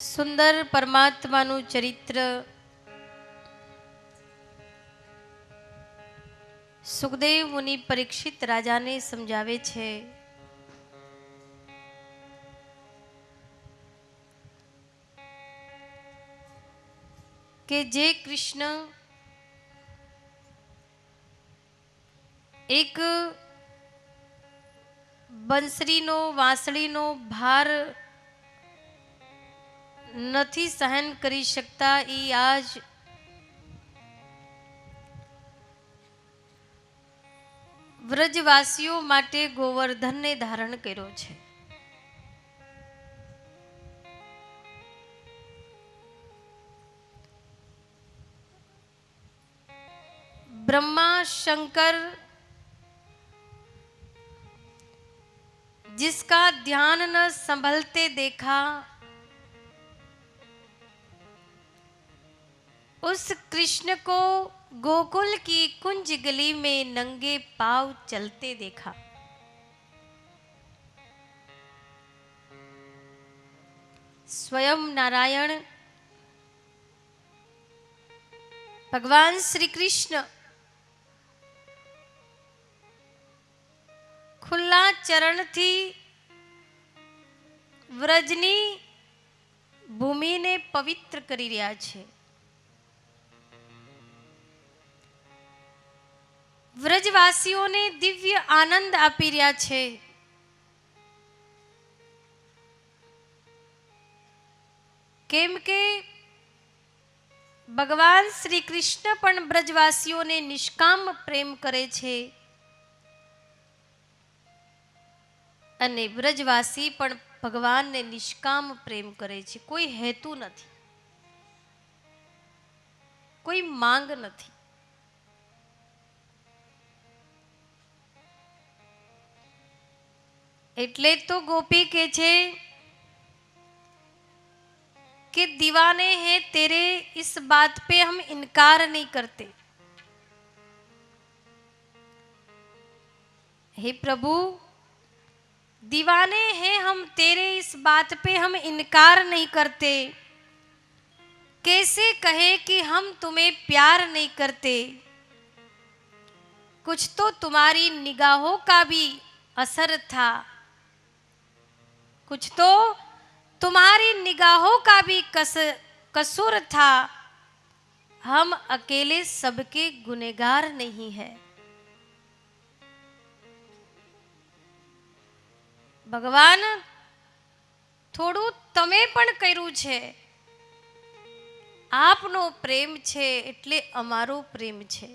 સુંદર પરમાત્માનું ચરિત્ર સુખદેવ મુનિ પરીક્ષિત રાજાને સમજાવે છે કે જે કૃષ્ણ એક બંસરીનો વાંસળીનો ભાર નથી સહન કરી શકતા, એ આજ વ્રજવાસીઓ માટે ગોવર્ધનને ધારણ કર્યો છે. ब्रह्मा शंकर जिसका ध्यान न संभलते देखा, उस कृष्ण को गोकुल की कुंज गली में नंगे पांव चलते देखा. स्वयं नारायण भगवान श्री कृष्ण खुला चरण थी व्रजनी भूमि ने पवित्र करी रह्या छे. व्रजवासीओने दिव्य आनंद आपी रह्या छे. केम के भगवान श्री कृष्ण पण ब्रजवासीओने निष्काम प्रेम करे छे અને વ્રજવાસી પણ ભગવાનને નિષ્કામ પ્રેમ કરે છે. કોઈ હેતુ નથી, કોઈ માંગ નથી. એટલે તો ગોપી કહે છે कि दीवाने हैं तेरे, इस बात पे हम इनकार नहीं करते. हे प्रभु, दीवाने हैं हम तेरे, इस बात पे हम इनकार नहीं करते. कैसे कहे कि हम तुम्हें प्यार नहीं करते. कुछ तो तुम्हारी निगाहों का भी असर था, कुछ तो तुम्हारी निगाहों का भी कसूर था. हम अकेले सबके गुनहगार नहीं है. भगवान, થોડું તમે પણ કર્યું છે. આપનો પ્રેમ છે એટલે અમારો પ્રેમ છે.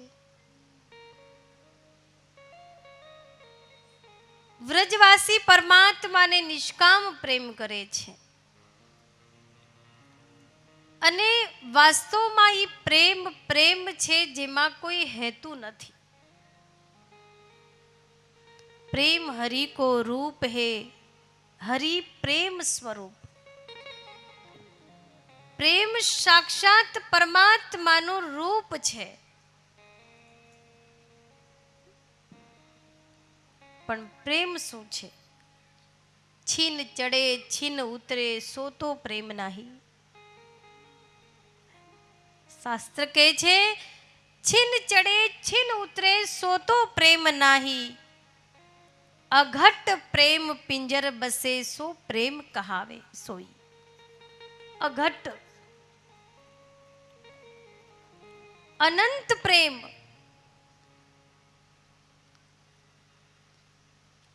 વ્રજવાસી પરમાત્માને નિષ્કામ પ્રેમ કરે છે અને વાસ્તવમાં એ પ્રેમ પ્રેમ છે જેમાં કોઈ હેતુ નથી. प्रेम हरि को रूप है, हरि प्रेम स्वरूप. प्रेम साक्षात परमात्माનું રૂપ છે. પણ પ્રેમ શું છે? છીન ચડે છીન ઉતરે સો તો પ્રેમ નહીં. શાસ્ત્ર કહે છે છીન ચડે છીન ઉતરે સો તો પ્રેમ નહીં. अघट प्रेम पिंजर बसे सो प्रेम कहावे सोई. अघट अनंत प्रेम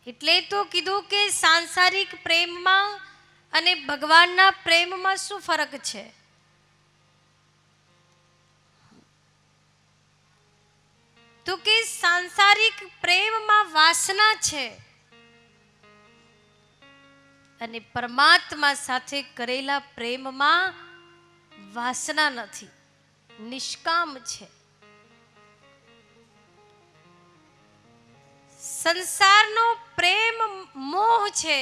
એટલે તો કીધું કે સાંસારિક પ્રેમમાં અને ભગવાનના પ્રેમમાં શું ફરક છે? તો કે સાંસારિક પ્રેમમાં વાસના છે અને પરમાત્મા સાથે કરેલા પ્રેમમાં વાસના નથી, નિષ્કામ છે. સંસારનો પ્રેમ મોહ છે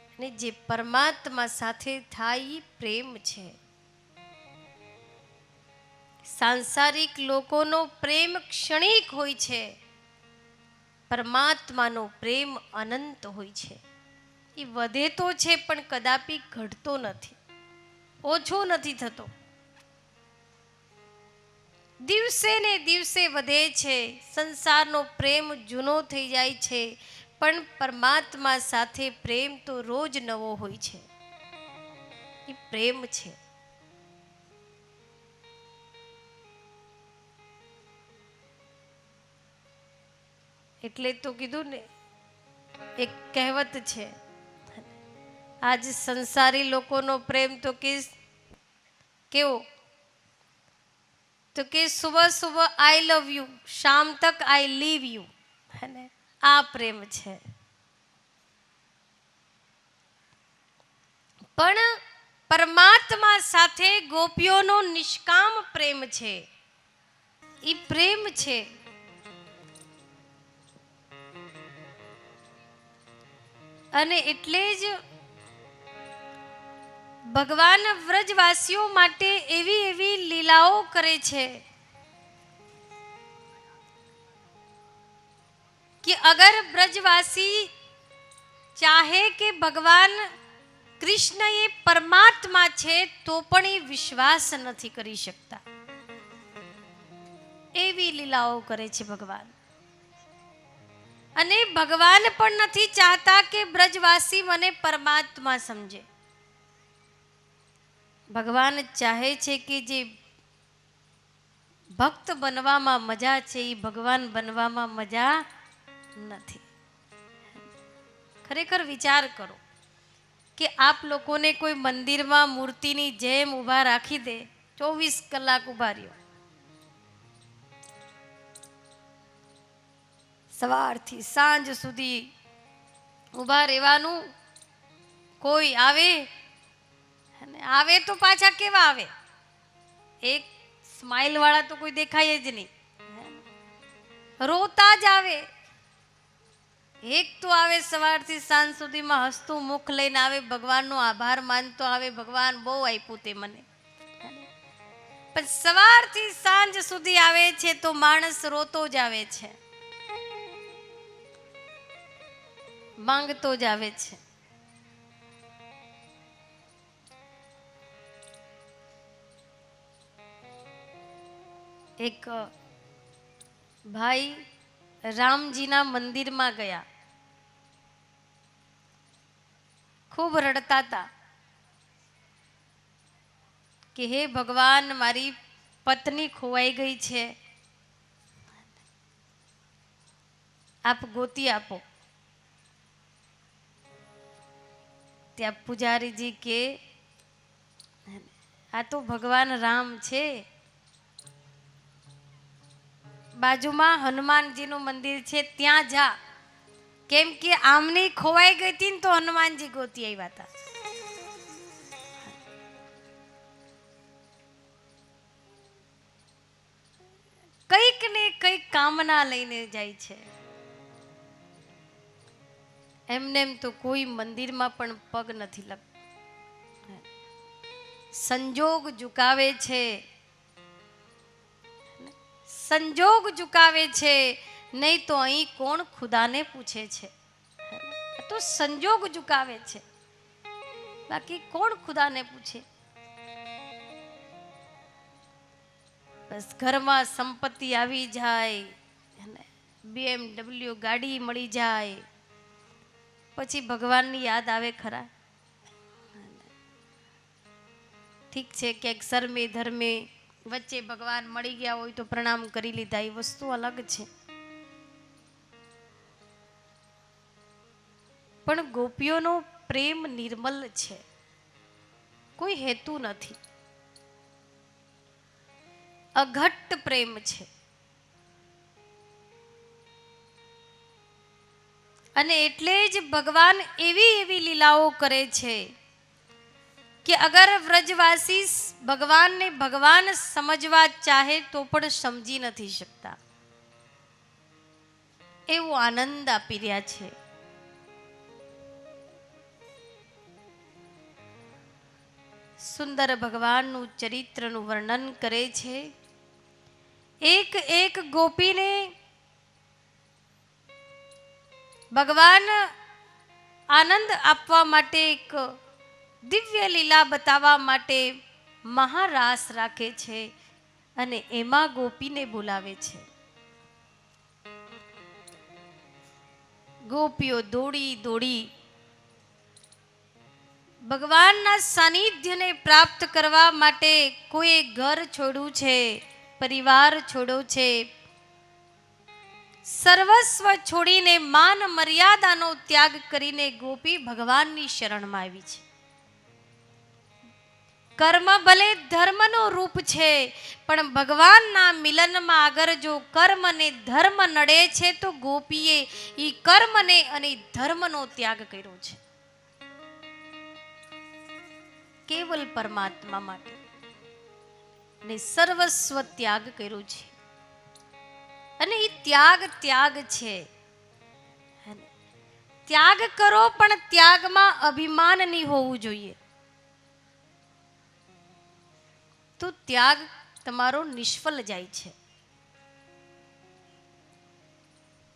અને જે પરમાત્મા સાથે થાય એ પ્રેમ છે. સાંસારિક લોકોનો પ્રેમ ક્ષણિક હોય છે, પરમાત્માનો પ્રેમ અનંત હોય છે. એ વધે તો છે પણ કદાપી ઘટતો નથી. ઓછો નથી થતો, દિવસે ને દિવસે વધે છે. સંસારનો પ્રેમ જૂનો થઈ જાય છે, પણ પરમાત્મા સાથે પ્રેમ તો રોજ નવો હોય છે. એ પ્રેમ છે. એટલે તો કીધું ને, એક કહેવત છે, આજ સંસારી લોકોનો પ્રેમ તો કેવો, તો કે સુબહ સુબહ આઈ લવ યુ, શામ તક આઈ લીવ યુ, હે ને, આ પ્રેમ છે. પણ પરમાત્મા સાથે ગોપીઓનો નિષ્કામ પ્રેમ છે. એ પ્રેમ છે. અને એટલે જ ભગવાન વ્રજવાસીઓ માટે એવી એવી લીલાઓ કરે છે कि अगर ब्रजवासी चाहे कि भगवान कृष्ण ये परमात्मा छे तो पण એ વિશ્વાસ નથી કરી શકતા. એવી લીલાઓ કરે છે ભગવાન. અને ભગવાન પણ નથી ચાહતા કે બ્રજવાસી મને પરમાત્મા સમજે. ભગવાન ચાહે છે કે જે ભક્ત બનવામાં મજા છે એ ભગવાન બનવામાં મજા નથી. ખરેખર વિચાર કરો કે આપ લોકોને કોઈ મંદિરમાં મૂર્તિની જેમ ઊભા રાખી દે, 24 કલાક ઊભા રહ્યો, સવારથી સાંજ સુધી ઊભા રહેવાનું. કોઈ આવે અને આવે તો પાછા કેવા આવે, એક સ્માઈલ વાળા તો કોઈ દેખાય જ નહીં, રોતા જ આવે. એક તો આવે સવારથી સાંજ સુધીમાં હસતું મુખ લઈને આવે, ભગવાનનો આભાર માનતો આવે, ભગવાન બહુ આપ્યું તે મને. પણ સવારથી સાંજ સુધી આવે છે તો માણસ રોતો જ આવે છે, માંગતો જ આવે છે. એક ભાઈ રામજીના મંદિરમાં ગયા, ખૂબ રડતા હતા કે હે ભગવાન, મારી પત્ની ખોવાઈ ગઈ છે, આપ ગોતી આપો. ત્યાં પૂજારીજી કે આ તો ભગવાન રામ છે, બાજુમાં હનુમાનજીનું મંદિર છે ત્યાં જા, કેમ કે આમની ખોવાઈ ગઈ હતી ને તો હનુમાનજી ગોતી આવ્યા હતા. કંઈક ને કંઈક કામના લઈને જાય છે. એમને એમ તો કોઈ મંદિરમાં પણ પગ નથી લગતો, સંજોગ ઝુકાવે છે, સંજોગ ઝુકાવે છે, નહીં તો અહીં કોણ ખુદાને પૂછે છે. તો સંજોગ ઝુકાવે છે, બાકી કોણ ખુદાને પૂછે. બસ ઘરમાં સંપત્તિ આવી જાય, BMW ગાડી મળી જાય, પછી ભગવાનની યાદ આવે ખરા? ઠીક છે ક્યાંક શરમે ધર્મે વચ્ચે ભગવાન મળી ગયા હોય તો પ્રણામ કરી લીધા, એ વસ્તુ અલગ છે. પણ ગોપીઓનો પ્રેમ નિર્મલ છે, કોઈ હેતુ નથી, અઘટ્ટ પ્રેમ છે. અને એટલે જ ભગવાન એવી એવી લીલાઓ કરે છે કે અગર વ્રજવાસી ભગવાનને ભગવાન સમજવા ચાહે તો પણ સમજી નથી શકતા, એવો આનંદ આપી રહ્યા છે. સુંદર ભગવાનનું ચરિત્રનું વર્ણન કરે છે. એક એક ગોપીને ભગવાન આનંદ આપવા માટે એક દિવ્ય લીલા બતાવવા માટે મહારાસ રાખે છે અને એમાં ગોપીને બોલાવે છે. ગોપીઓ દોડી દોડી ભગવાનના સાનિધ્યને પ્રાપ્ત કરવા માટે કોઈ ઘર છોડ્યું છે, પરિવાર છોડ્યો છે, સર્વસ્વ છોડીને માન મર્યાદાનો ત્યાગ કરીને ગોપી ભગવાનની શરણમાં આવી છે. કર્મ ભલે ધર્મનું રૂપ છે, પણ ભગવાનના મિલનમાં અગર જો કર્મ ને ધર્મ નડે છે તો ગોપીએ ઈ કર્મને અને ધર્મનો ત્યાગ કર્યો છે, કેવલ પરમાત્મા માટે ને સર્વસ્વ ત્યાગ કર્યો છે. અને એ ત્યાગ છે. ત્યાગ કરો પણ ત્યાગમાં અભિમાન નહીં હોવું જોઈએ, તો ત્યાગ તમારો નિષ્ફળ જાય છે.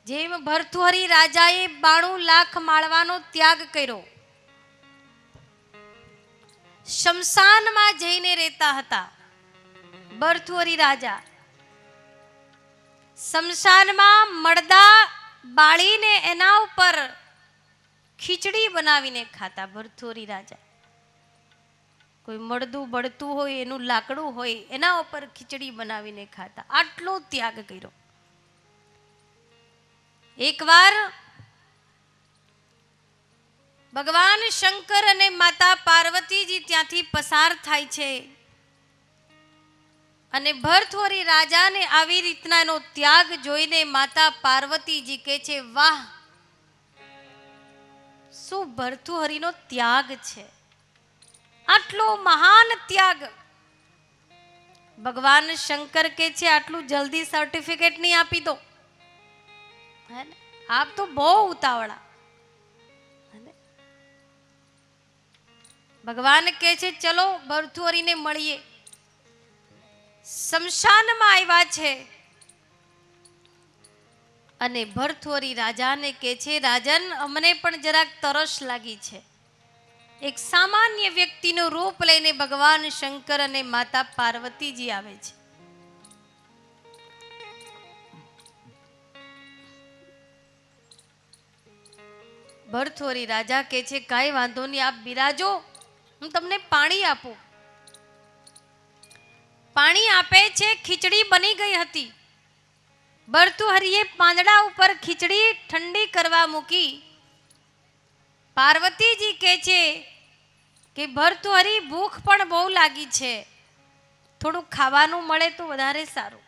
જેમ ભર્તૃહરિ રાજાએ 92 લાખ માળવાનો ત્યાગ કર્યો, શમશાનમાં જઈને રહેતા હતા. ભર્તૃહરિ રાજા શમશાનમાં મળદા બાળીને એના ઉપર ખીચડી બનાવીને ખાતા. ભર્તૃહરિ રાજા કોઈ મળદું બળતું હોય, એનું લાકડું હોય, એના ઉપર ખીચડી બનાવીને ખાતા. આટલો ત્યાગ કર્યો. એકવાર ભગવાન શંકર અને માતા પાર્વતીજી ત્યાંથી પસાર થાય છે અને ભર્તૃહરિ રાજાને આવી રીતના એનો ત્યાગ જોઈને માતા પાર્વતીજી કહે છે, વાહ, શું ભર્તૃહરિનો ત્યાગ છે, આટલો મહાન ત્યાગ. ભગવાન શંકર કે છે, આટલું જલ્દી સર્ટિફિકેટ નહીં આપી દો, આપ તો બહુ ઉતાવળા. ભગવાન કહે છે, ચલો ભર્તૃહરિને મળીએ. શમશાનમાં આવ્યા છે અને ભર્તૃહરિ રાજાને કહે છે, રાજન, અમને પણ જરાક તરસ લાગી છે. એક સામાન્ય વ્યક્તિનું રૂપ લઈને ભગવાન શંકર અને માતા પાર્વતીજી આવે છે. ભર્તૃહરિ રાજા કહે છે, કાંઈ વાંધો નહીં, આપ બિરાજો, હું તમને પાણી આપું. પાણી આપે છે. ખીચડી બની ગઈ હતી. ભર્તૃહરિએ પાંદડા ઉપર ખીચડી ઠંડી કરવા મૂકી. પાર્વતીજી કહે છે કે ભર્તૃહરિ, ભૂખ પણ બહુ લાગી છે, થોડું ખાવાનું મળે તો વધારે સારું.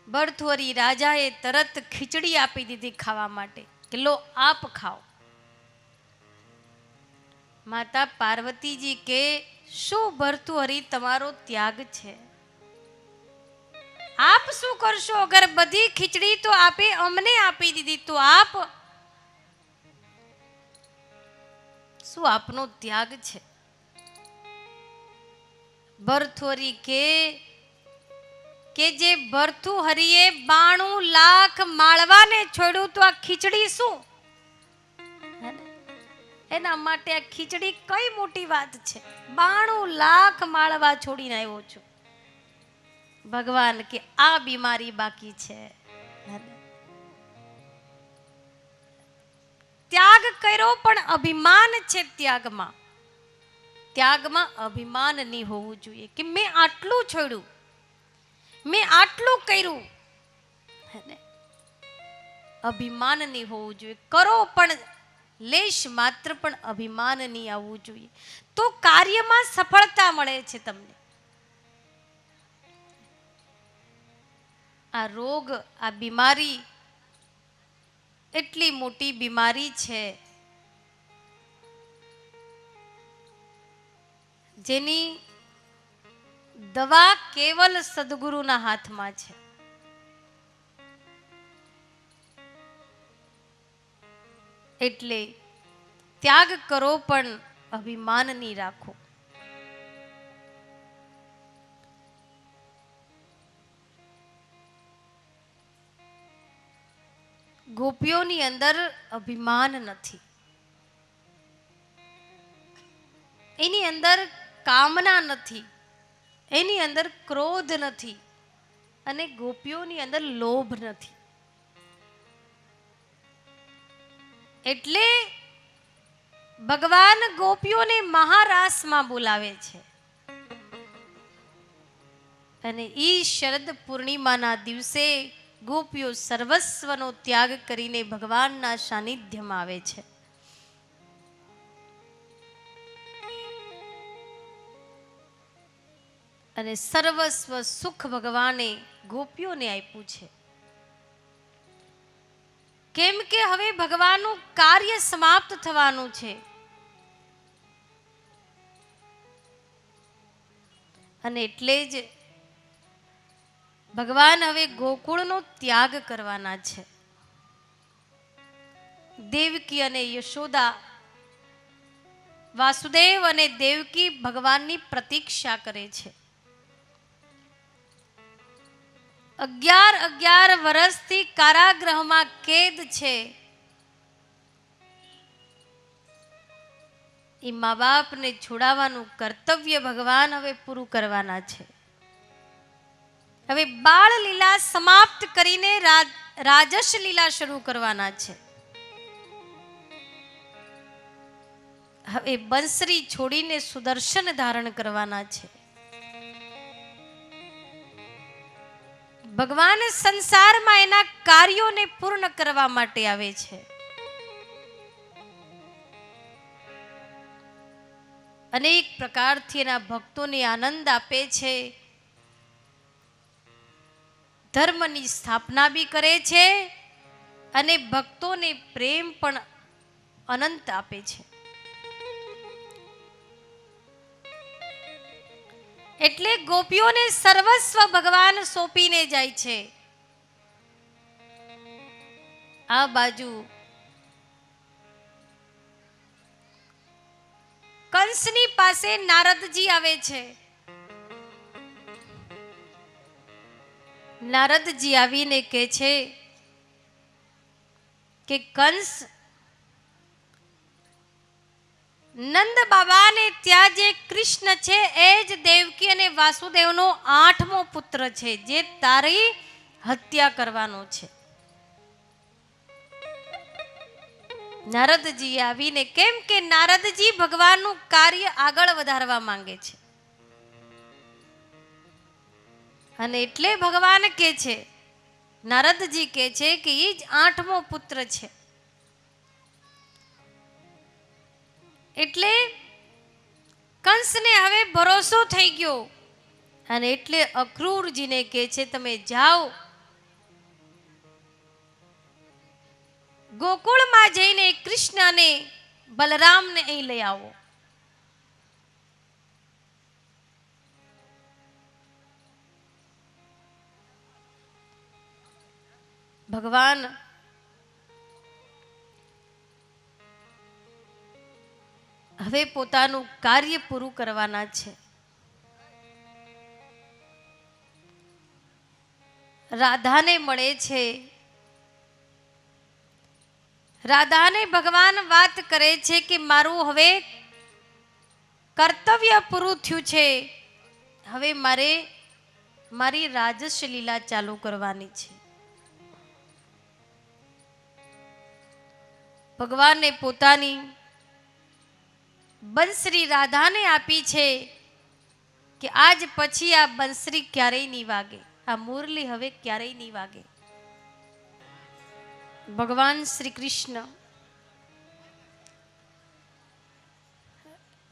ભર્તૃહરિ રાજાએ તરત ખીચડી આપી દીધી ખાવા માટે કે લો, આપ ખાઓ. માતા પાર્વતીજી કે, શું ભર્તૃહરિ તમારો ત્યાગ છે? આપ શું કરશો? અગર બધી ખીચડી તો આપે અમને આપી દીધી, તો આપ શું આપનો ત્યાગ છે? ભર્તૃહરિ કે જે ભર્તૃહરિએ 92 લાખ માળવાને છોડ્યું, તો આ ખીચડી શું? એના માટે આ ખીચડી કઈ મોટી વાત છે? 92 લાખ માળવા છોડીને આવ્યો છું. ભગવાન કે આ બીમારી બાકી છે. ત્યાગ કર્યો પણ અભિમાન છે. ત્યાગમાં અભિમાન નહીં હોવું જોઈએ કે મેં આટલું છોડ્યું, મેં આટલું કર્યું. અભિમાન નહીં હોવું જોઈએ. કરો પણ લેશ માત્ર પણ અભિમાન નહીં આવવું જોઈએ, તો કાર્યમાં સફળતા મળે છે તમને. આ રોગ, આ બીમારી એટલી મોટી બીમારી છે જેની દવા કેવલ સદગુરુના હાથમાં છે. એટલે ત્યાગ કરો પણ અભિમાન નહીં રાખો. ગોપીઓની અંદર અભિમાન નથી. એની અંદર કામના નથી, એની અંદર ક્રોધ નથી, અને ગોપીઓની અંદર લોભ નથી. એટલે ભગવાન ગોપીઓને મહારાસમાં બોલાવે છે. અને ઈ શરદ પૂર્ણિમાના દિવસે ગોપીઓ સર્વસ્વનો ત્યાગ કરીને ભગવાનના સાનિધ્યમાં આવે છે. અને સર્વસ્વ સુખ ભગવાને ગોપીઓને આપ્યું છે. કેમ કે હવે ભગવાનનું કાર્ય સમાપ્ત થવાનું છે. અને એટલે જ ભગવાન હવે ગોકુળનો ત્યાગ કરવાના છે. દેવકી અને યશોદા, વાસુદેવ અને દેવકી ભગવાનની પ્રતીક્ષા કરે છે. 11 વર્ષથી કારાગૃહમાં કેદ છે. એ મા બાપને છોડાવવાનું કર્તવ્ય ભગવાન હવે પૂરું કરવાના છે. હવે બાળ લીલા સમાપ્ત કરીને રાજસ લીલા શરૂ કરવાના છે. હવે બંસરી છોડીને સુદર્શન ધારણ કરવાના છે. ભગવાન સંસારમાં એના કાર્યોને પૂર્ણ કરવા માટે આવે છે. અનેક પ્રકારથી એના ભક્તોને આનંદ આપે છે. ધર્મની સ્થાપના બી કરે છે અને ભક્તોને પ્રેમ પણ અનંત આપે છે. એટલે ગોપીઓને સર્વસ્વ ભગવાન સોંપીને જાય છે. આ બાજુ કંસની પાસે નારદજી આવે છે. નારદજી આવીને કહે છે કે કંસ, નંદ બાબાને ત્યાં જે કૃષ્ણ છે એ જ દેવકી અને વાસુદેવનો 8મો પુત્ર છે, જે તારી હત્યા કરવાનો છે. નારદજી આવીને, કેમ કે નારદજી ભગવાનનું કાર્ય આગળ વધારવા માંગે છે. અને એટલે ભગવાન કહે છે, નારદજી કહે છે કે એ જ 8મો પુત્ર છે. એટલે કંસને હવે ભરોસો થઈ ગયો. અને એટલે અક્રૂરજીને કહે છે, તમે જાઓ ગોકુળમાં જઈને કૃષ્ણ અને બલરામને અહીં લઈ આવો. ભગવાન હવે પોતાનું કાર્ય પૂરું કરવાના છે. રાધાને મળે છે. રાધાને ભગવાન વાત કરે છે કે મારું હવે કર્તવ્ય પૂરું થયું છે. હવે મારે મારી રાજસ લીલા ચાલુ કરવાની છે. ભગવાને પોતાની બંસરી રાધાને આપી છે કે આજ પછી આ બંસરી ક્યારેય નહીં વાગે, આ મુરલી હવે ક્યારેય નહીં વાગે. ભગવાન શ્રી કૃષ્ણ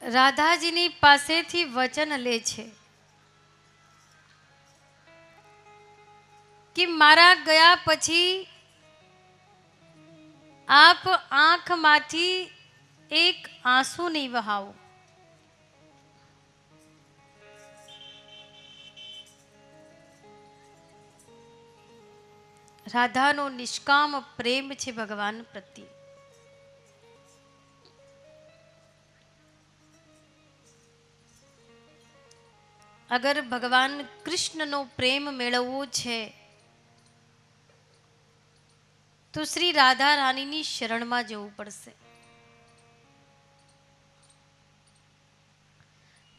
રાધાજીની પાસેથી વચન લે છે કે મારા ગયા પછી આપ આંખમાંથી એક આંસુ નહીં વહાવો. રાધાનો નિષ્કામ પ્રેમ છે ભગવાન પ્રત્યે. અગર ભગવાન કૃષ્ણનો પ્રેમ મેળવવો છે તો શ્રી રાધા રાણીની શરણમાં જવું પડશે.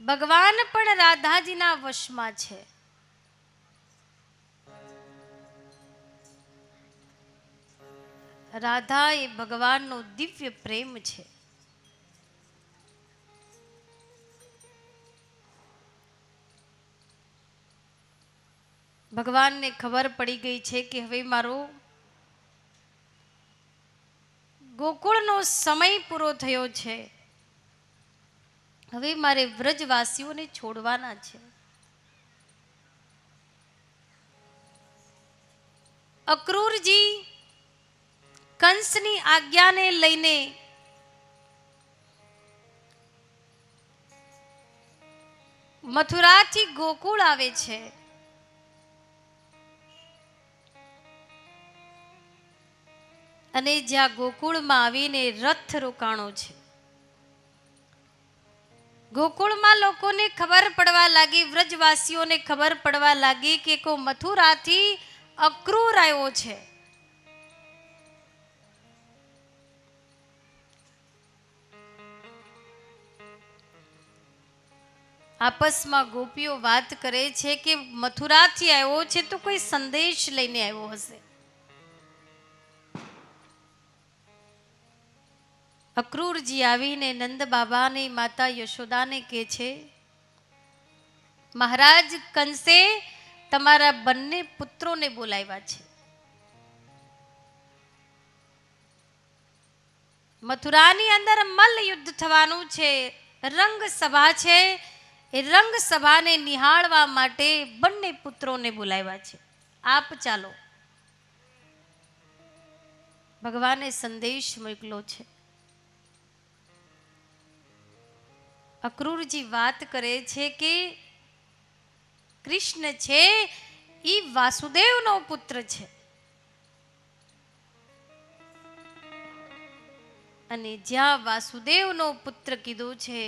ભગવાન પણ રાધાજીના વશમાં છે. રાધા એ ભગવાનનો દિવ્ય પ્રેમ છે. ભગવાનને ખબર પડી ગઈ છે કે હવે મારો ગોકુળનો સમય પૂરો થયો છે. હવે મારે વ્રજવાસીઓને છોડવાના છે. અક્રૂરજી કંસની આજ્ઞાને લઈને મથુરાથી ગોકુળ આવે છે. અને જ્યાં ગોકુળમાં આવીને રથ રોકાણો છે. ગોકુળમાં લોકોને ખબર પડવા લાગી, વ્રજવાસીઓને ખબર પડવા લાગી કે કોઈ મથુરાથી અક્રૂર આવ્યો છે. આપસમાં ગોપીઓ વાત કરે છે કે મથુરાથી આવ્યો છે તો કોઈ સંદેશ લઈને આવ્યો હશે. અક્રૂરજી આવીને નંદ બાબાની માતા યશોદાને કહે છે, મહારાજ કંસે તમારા બંને પુત્રોને બોલાવ્યા છે. મથુરાની અંદર મલ્લ યુદ્ધ થવાનું છે, રંગ સભા છે. એ રંગ સભાને નિહાળવા માટે બંને પુત્રોને બોલાવ્યા છે. આપ ચાલો. ભગવાને સંદેશ મોકલો છે. અક્રૂરજી વાત કરે છે કે કૃષ્ણ છે એ વાસુદેવનો પુત્ર છે. અને જ્યાં વાસુદેવનો પુત્ર કીધું છે,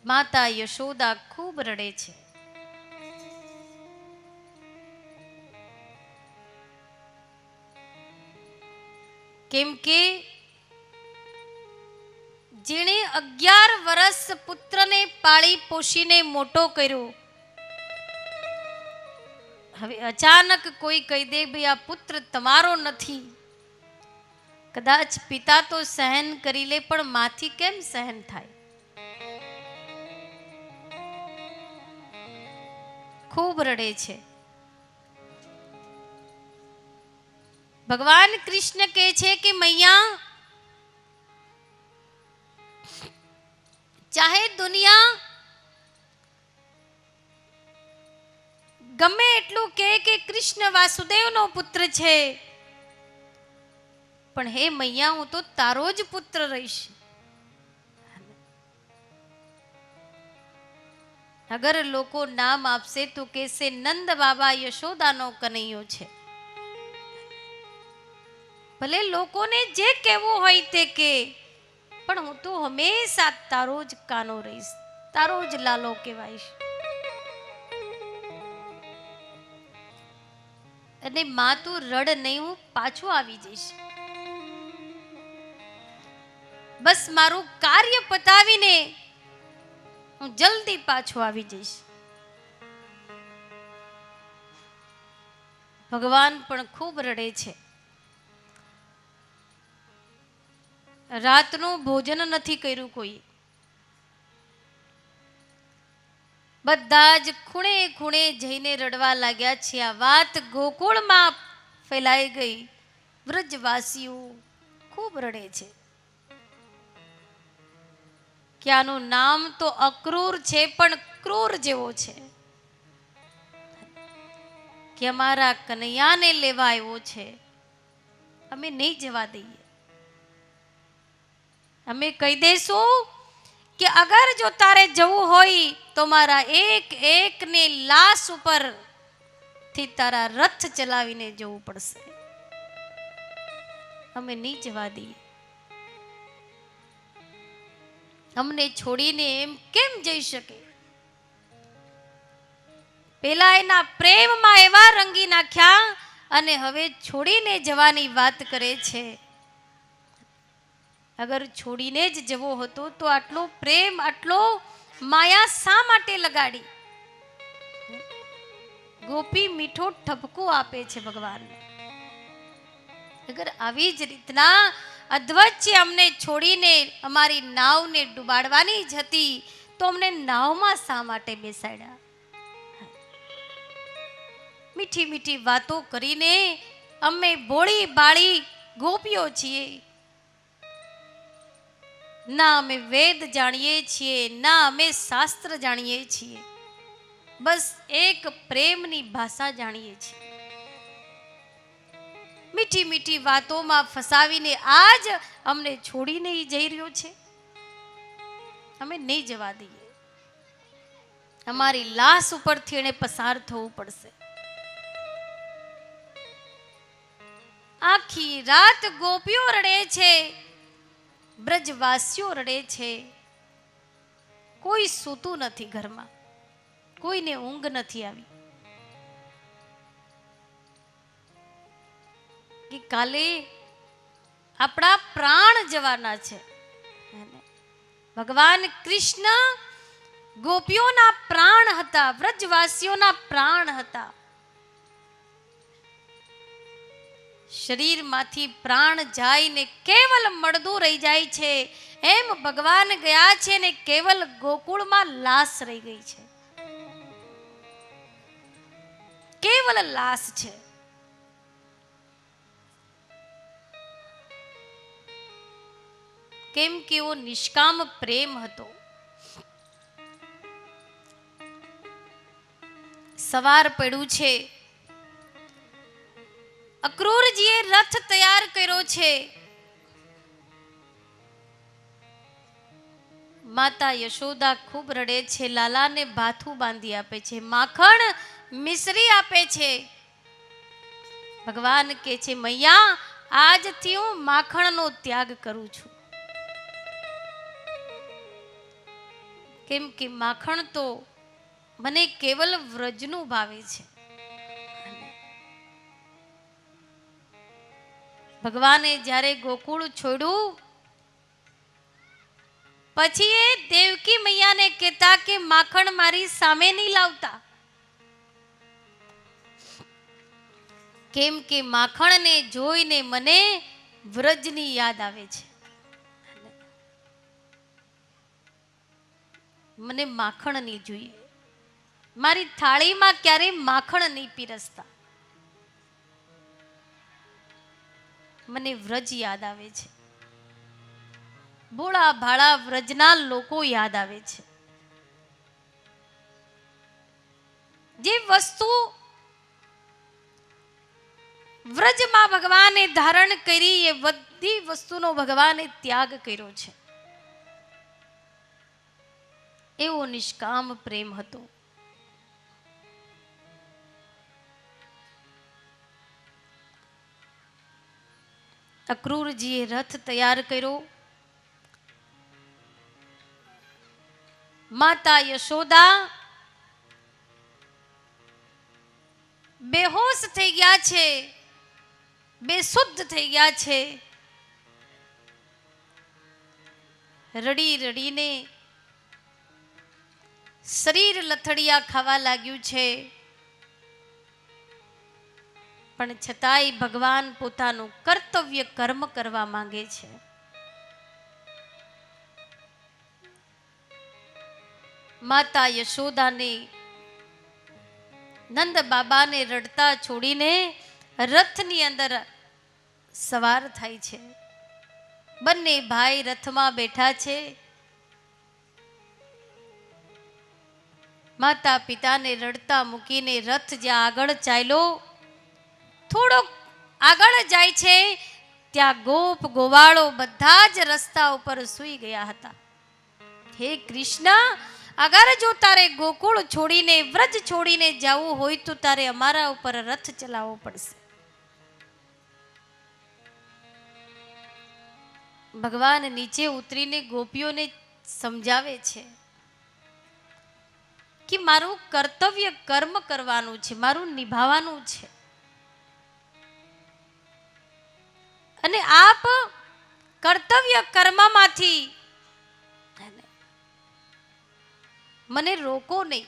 માતા યશોદા ખૂબ રડે છે. કેમ કે જેણે 11 વર્ષ પુત્રને પાળી પોષીને મોટો કર્યો, હવે અચાનક કોઈ કહી દે ભાઈ આ પુત્ર તમારો નથી, કદાચ પિતા તો સહન કરી લે પણ માથી કેમ સહન થાય? ખૂબ રડે છે. ભગવાન કૃષ્ણ કહે છે કે મૈયા, ચાહે દુનિયા ગમે એટલું કહે કે કૃષ્ણ વાસુદેવનો પુત્ર છે, પણ હે મૈયા હું તો તારો જ પુત્ર રહીશ. અગર લોકો નામ આપશે તો કહેશે નંદ બાબા યશોદાનો કનૈયો છે. ભલે લોકોને જે કહેવું હોય તે કે, પણ હું તો હંમેશા તારો જ કાનો રહીશ, તારો જ લાલો કહેવાઈશ. અને માં તું રડ નહીં, હું પાછો આવી જઈશ. બસ મારું કાર્ય પતાવીને હું જલ્દી પાછો આવી જઈશ. ભગવાન પણ ખૂબ રડે છે. રાતનું ભોજન નથી કર્યું કોઈ. બધા જ ખૂણે ખૂણે જઈને રડવા લાગ્યા છે. આ વાત ગોકુળમાં ફેલાઈ ગઈ. વ્રજવાસીઓ ખૂબ રડે છે કે આનું નામ તો અક્રૂર છે પણ ક્રૂર જેવો છે, કે અમારા કનૈયાને લેવા આવ્યો છે, અમે નહીં જવા દઈએ. અમે કહી દઈશું કે અગર જો તારે જવું હોય તો મારા એક એકને લાશ ઉપર થી તારા રથ ચલાવીને જવું પડશે, અમે નહીં જવા દઈએ. અમને છોડીને એમ કેમ જઈ શકે? પેલા એના પ્રેમમાં એવા રંગી નાખ્યા અને હવે છોડીને જવાની વાત કરે છે. અગર છોડીને જ જવો હતો તો આટલો પ્રેમ, આટલો માયા શા માટે લગાડી? ગોપી મીઠો ઠપકો આપે છે ભગવાનને. અગર આવી જ રીતના અધવચ્ચે અમને છોડીને અમારી નાવને ડુબાડવાની જ હતી તો અમને નાવમાં શા માટે બેસાડ્યા? મીઠી મીઠી વાતો કરીને અમે ભોળી બાળી ગોપીઓ છીએ. ના અમે વેદ જાણીએ છીએ, ના અમે શાસ્ત્ર જાણીએ છીએ, બસ એક પ્રેમની ભાષા જાણીએ છીએ. મીઠી મીઠી વાતોમાં ફસાવીને આજ અમને છોડીને જઈ રહ્યો છે. અમે નહીં જવા દઈએ. અમારી લાશ ઉપરથી એને પસાર થવું પડશે. આખી રાત ગોપીઓ રડે છે, બ્રજવાસીઓ રડે છે. કોઈ સૂતું નથી ઘરમાં, કોઈને ઊંઘ નથી આવી કે કાલે આપણા પ્રાણ જવાના છે. ભગવાન કૃષ્ણ ગોપીઓના પ્રાણ હતા, વ્રજવાસીઓના પ્રાણ હતા. શરીરમાંથી પ્રાણ જાય ને કેવલ મળદું રહી જાય છે, એમ ભગવાન ગયા છે ને કેવલ ગોકુળમાં લાશ રહી ગઈ છે. કેવલ લાશ છે. કેમ કે એવો નિષ્કામ પ્રેમ હતો. સવાર પડ્યું છે, અક્રૂરજીએ રથ તૈયાર કર્યો છે. માતા યશોદા ખૂબ રડે છે, લાલાને ભાથું બાંધી આપે છે, માખણ મિશ્રી આપે છે. ભગવાન કહે છે, મૈયા આજથી હું માખણનો ત્યાગ કરું છું. કેમ કે માખણ તો મને કેવલ વ્રજનું ભાવે છે. ભગવાને જ્યારે ગોકુળ છોડ્યું પછી એ દેવકી મૈયાને કહેતા કે માખણ મારી સામે નહીં લાવતા. કેમ કે માખણને જોઈને મને વ્રજની યાદ આવે છે. મને માખણ નહીં જોઈએ. મારી થાળીમાં ક્યારેય માખણ નહીં પીરસતા. મને વ્રજ યાદ આવે છે. ભોળા ભાળા વ્રજના લોકો યાદ આવે છે. જે વસ્તુ વ્રજમાં ભગવાને ધારણ કરી એ બધી વસ્તુનો ભગવાને ત્યાગ કર્યો છે. એવો નિષ્કામ પ્રેમ હતો. અક્રૂરજીએ રથ તૈયાર કર્યો. માતા યશોદા બેહોશ થઈ ગયા છે, બેશુદ્ધ થઈ ગયા છે. રડી રડીને શરીર લથડિયા ખાવા લાગ્યું છે. પણ છતાંય ભગવાન પોતાનું કર્તવ્ય કર્મ કરવા માંગે છે. માતા યશોદાને નંદ બાબાને રડતા છોડીને રથની અંદર સવાર થાય છે. બંને ભાઈ રથમાં બેઠા છે. માતા પિતાને રડતા મૂકીને રથ જ્યાં આગળ ચાલ્યો, થોડોક આગળ જાય છે ત્યાં ગોપ ગોવાળો બધા જ રસ્તા ઉપર સૂઈ ગયા હતા. હે કૃષ્ણ, અગર જો તારે ગોકુળ છોડીને વ્રજ છોડીને જવું હોય તો તારે અમારા ઉપર રથ ચલાવવો પડશે. ભગવાન નીચે ઉતરીને ગોપીઓને સમજાવે છે કે મારું કર્તવ્ય કર્મ કરવાનું છે, મારું નિભાવવાનું છે. અને આપ કર્તવ્ય કર્મમાંથી મને રોકો નહીં,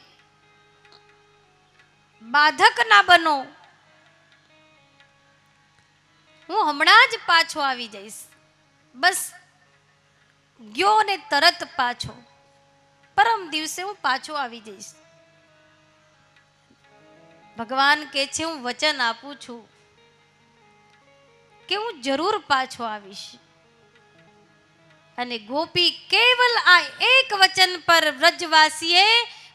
બાધક ના બનો, હું હમણાં જ પાછો આવી જઈશ. બસ ગયો ને તરત પાછો, પરમ દિવસે હું પાછો આવી જઈશ. ભગવાન કહે છે હું વચન આપું છું કે હું જરૂર પાછો આવીશ. અને ગોપી કેવલ આ એક વચન પર વ્રજવાસીએ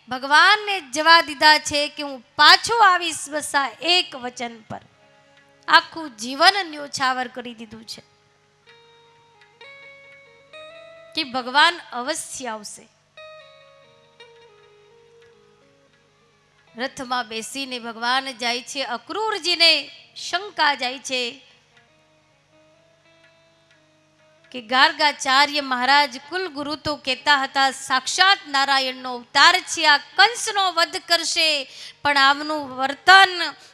ભગવાનને જવા દીધા છે કે હું પાછો આવીશ. બસ આ એક વચન પર આખું જીવન ન્યોછાવર કરી દીધું છે કે ભગવાન અવશ્ય આવશે. રથમાં બેસીને ભગવાન જાય છે. અક્રૂરજીને શંકા જાય છે કે ગાર્ગાચાર્ય મહારાજ કુલગુરુ તો કહેતા હતા સાક્ષાત નારાયણનો અવતાર છે, આ કંસનો વધ કરશે, પણ આમનું વર્તન,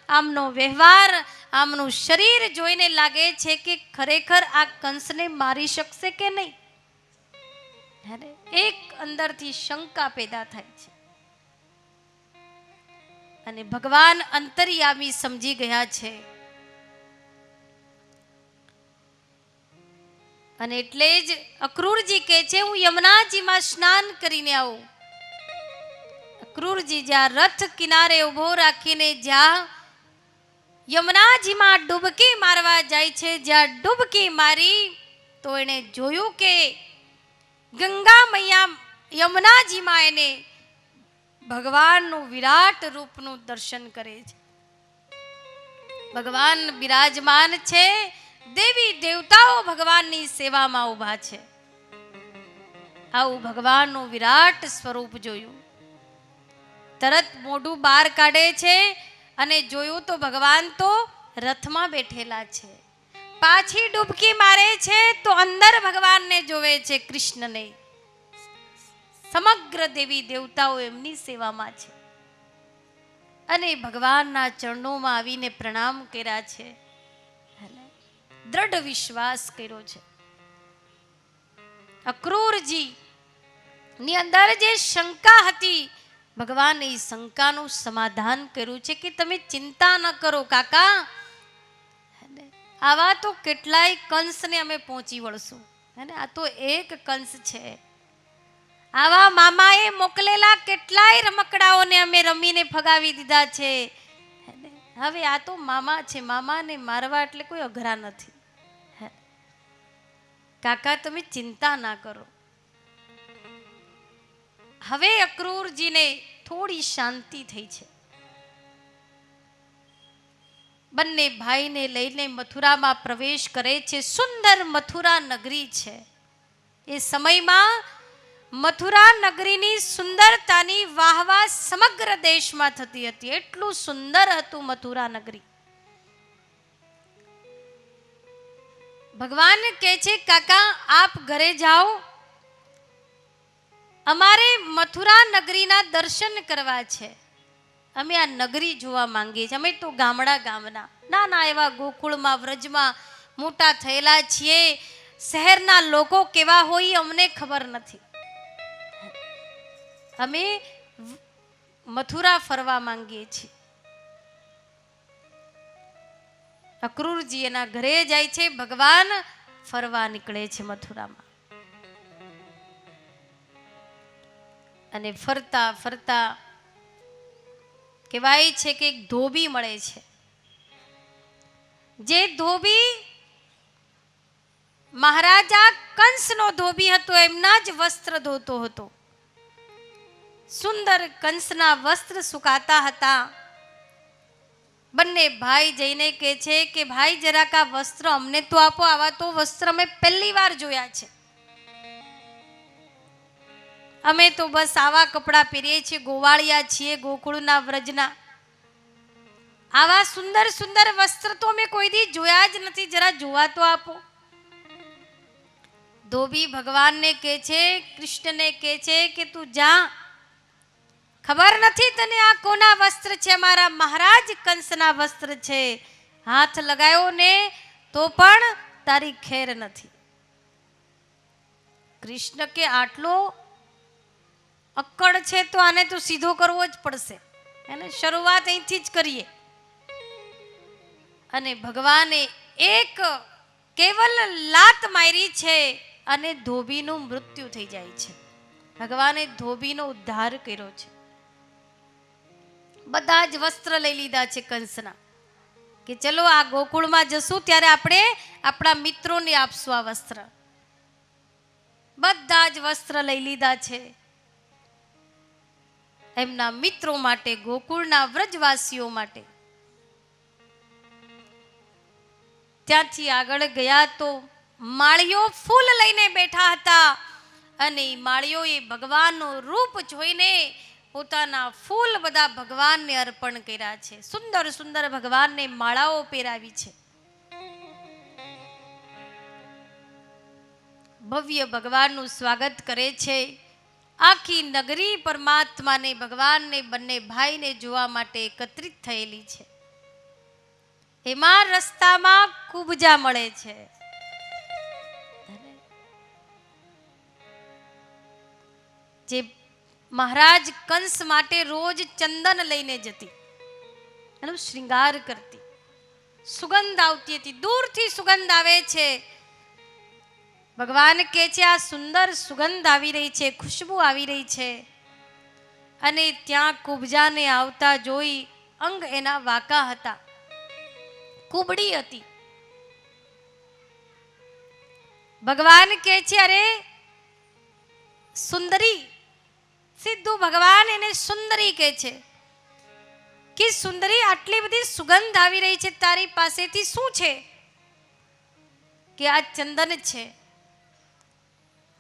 આમનો વ્યવહાર, આમનું શરીર જોઈને લાગે છે કે ખરેખર આ કંસને મારી શકશે કે નહીં. એક અંદરથી શંકા પેદા થાય છે. અને ભગવાન અંતર્યામી સમજી ગયા છે. અને એટલે જ અક્રૂરજી કહે છે હું યમુનાજીમાં સ્નાન કરીને આવું. અક્રૂરજી જ્યાં રથ કિનારે ઉભો રાખીને જ્યાં યમુનાજીમાં ડૂબકી મારવા જાય છે, જ્યાં ડૂબકી મારી તો એણે જોયું કે ગંગા મૈયા યમુનાજીમાં એને ભગવાનનું વિરાટ રૂપનું દર્શન કરે છે. ભગવાન બિરાજમાન છે, દેવી દેવતાઓ ભગવાનની સેવામાં ઊભા છે. આવું ભગવાનનું વિરાટ સ્વરૂપ જોયું. તરત મોઢું બહાર કાઢે છે અને જોયું તો ભગવાન તો રથમાં બેઠેલા છે. પાછી ડૂબકી મારે છે તો અંદર ભગવાનને જોવે છે, કૃષ્ણને. સમગ્ર દેવી દેવતાઓ એમની સેવામાં છે અને ભગવાનના ચરણોમાં આવીને પ્રણામ કર્યા છે, દ્રઢ વિશ્વાસ કર્યો છે. અક્રૂરજી ની અંદર જે શંકા હતી, ભગવાને એ શંકાનું સમાધાન કર્યું છે કે તમે ચિંતા ન કરો કાકા, આવા તો કેટલાય કંસને અમે પહોંચી વળશું. આ તો એક કંસ છે. આવા મામાએ મોકલેલા કેટલાય રમકડાઓને અમે રમીને ફગાવી દીધા છે. હવે આ તો મામા છે, મામાને મારવા એટલે કોઈ અઘરા નથી. કાકા તમે ચિંતા ના કરો. હવે અક્રૂરજીને થોડી શાંતિ થઈ છે. બંને ભાઈને લઈને મથુરામાં પ્રવેશ કરે છે. સુંદર મથુરા નગરી છે. એ સમયમાં મથુરા નગરીની સુંદરતાની વાહવા સમગ્ર દેશમાં થતી હતી. એટલું સુંદર હતું મથુરા નગરી. ભગવાન કહે છે કાકા આપ ઘરે જાઓ, અમારે મથુરા નગરીના દર્શન કરવા છે. અમે આ નગરી જોવા માંગીએ છીએ. અમે તો ગામના નાના એવા ગોકુળમાં વ્રજમાં મોટા થયેલા છીએ. શહેરના લોકો કેવા હોય અમને ખબર નથી. અમે મથુરા ફરવા માંગીએ છીએ. અક્રૂરજી એના ઘરે જાય છે. ભગવાન ફરવા નીકળે છે મથુરામાં. અને ફરતા ફરતા કહેવાય છે કે એક ધોબી મળે છે. જે ધોબી મહારાજા કંસનો ધોબી હતો, એમના જ વસ્ત્ર ધોતો હતો. સુંદર કંસના વસ્ત્ર સુકાતા હતા. બંને ભાઈ જઈને કહે છે કે ભાઈ જરાક આ વસ્ત્ર અમને તો આપો, આવા તો વસ્ત્ર અમે પહેલી વાર જોયા છે. અમે તો બસ આવા કપડાં પહેરીએ છીએ, ગોવાળિયા છીએ ગોકુળના વ્રજના. આવા સુંદર સુંદર વસ્ત્ર તો અમે કોઈ દી જોયા જ નથી, જરા જોવા તો આપો. ધોબી ભગવાનને કહે છે, કૃષ્ણને કહે છે કે તું જા, ખબર નથી તને આ કોના વસ્ત્ર છે? મારા મહારાજ કંસના વસ્ત્ર છે. હાથ લગાયો ને તો પણ તારી ખેર નથી. કૃષ્ણ કે આટલો અક્કડ છે તો આને તો સીધો કરવો જ પડશે, એને શરૂઆત અહીંથી જ કરીએ. અને ભગવાને એક કેવલ લાત મારી છે અને ધોબીનું મૃત્યુ થઈ જાય છે. ભગવાને ધોબીનો ઉદ્ધાર કર્યો છે. બધા જ વસ્ત્ર લઈ લીધા છે કંસના, કે ચલો આ ગોકુળમાં જશું ત્યારે આપણે આપણા મિત્રોને આપશું આ વસ્ત્ર. બધા જ વસ્ત્ર લઈ લીધા છે એમના મિત્રો માટે, ગોકુળના વ્રજવાસીઓ માટે. ત્યાંથી આગળ ગયા તો માળીઓ ફૂલ લઈને બેઠા હતા અને માળીઓએ ભગવાનનું રૂપ જોઈને પોતાના ફૂલ બધા ભગવાનને અર્પણ કર્યા છે. સુંદર સુંદર ભગવાનને માળાઓ પહેરાવી છે. ભવ્ય ભગવાનનું સ્વાગત કરે છે. આખી નગરી પરમાત્માને, ભગવાનને, બંને ભાઈને જોવા માટે એકત્રિત થયેલી છે. એમાં રસ્તામાં કુબજા મળે છે. જે મહારાજ કંસ માટે રોજ ચંદન લઈને જતી, એનો શ્રૃંગાર કરતી. સુગંધ આવતી હતી, દૂરથી સુગંધ આવે છે. ભગવાન કહે છે આ સુંદર સુગંધ આવી રહી છે, ખુશ્બુ આવી રહી છે. અને ત્યાં કુબજાને આવતા જોઈ અંગ એના વાંકા હતા, કુબડી હતી. ભગવાન કહે છે અરે સુંદરી, સીધું ભગવાન એને સુંદરી કહે છે કે સુંદરી આટલી બધી સુગંધ આવી રહી છે તારી પાસેથી શું છે? કે આ ચંદન છે.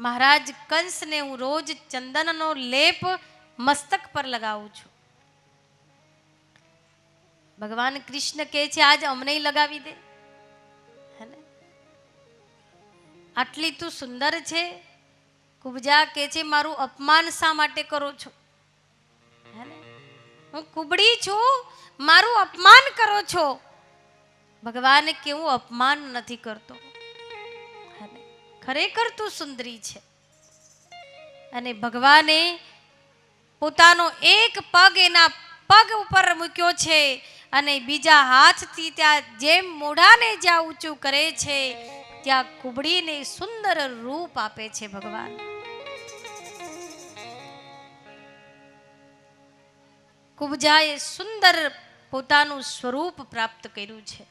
મહારાજ કંસને હું રોજ ચંદનનો લેપ મસ્તક પર લગાવું છું. ભગવાન કૃષ્ણ કહે છે આજ અમને લગાવી દે. આટલી તું સુંદર છે. કુબજા કહે છે મારું અપમાન શા માટે કરો છો? હું કુબડી છું, મારું અપમાન કરો છો. ભગવાન કે હું અપમાન નથી કરતો, ખરેખર તું સુંદરી છે. અને ભગવાને પોતાનો એક પગ એના પગ ઉપર મૂક્યો છે અને બીજા હાથથી ત્યાં જેમ મોઢાને જ્યાં ઊંચું કરે છે ત્યાં કુબડીને સુંદર રૂપ આપે છે ભગવાન. કુબજાએ સુંદર પોતાનું સ્વરૂપ પ્રાપ્ત કર્યું છે.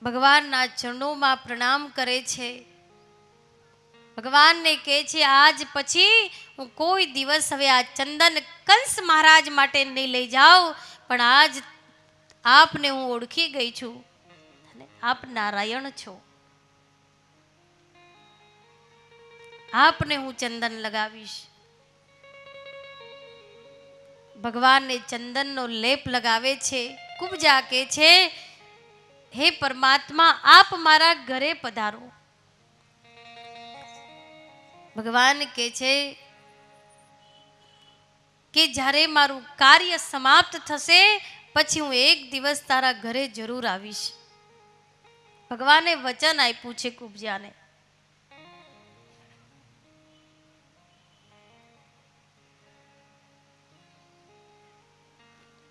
ભગવાનના ચરણોમાં પ્રણામ કરે છે. ભગવાનને કહે છે આજ પછી હું કોઈ દિવસ હવે આ ચંદન કંસ મહારાજ માટે નહીં લઈ જાઉં, પણ આજ આપને હું ઓળખી ગઈ છું, આપ નારાયણ છો. આપને હું ચંદન લગાવીશ. ભગવાનને ચંદનનો લેપ લગાવે છે. કુબજા કહે છે હે પરમાત્મા આપ મારા ઘરે પધારો. ભગવાન કહે છે કે જ્યારે મારું કાર્ય સમાપ્ત થશે પછી હું એક દિવસ તારા ઘરે જરૂર આવીશ. ભગવાને વચન આપ્યું છે કુબજાને.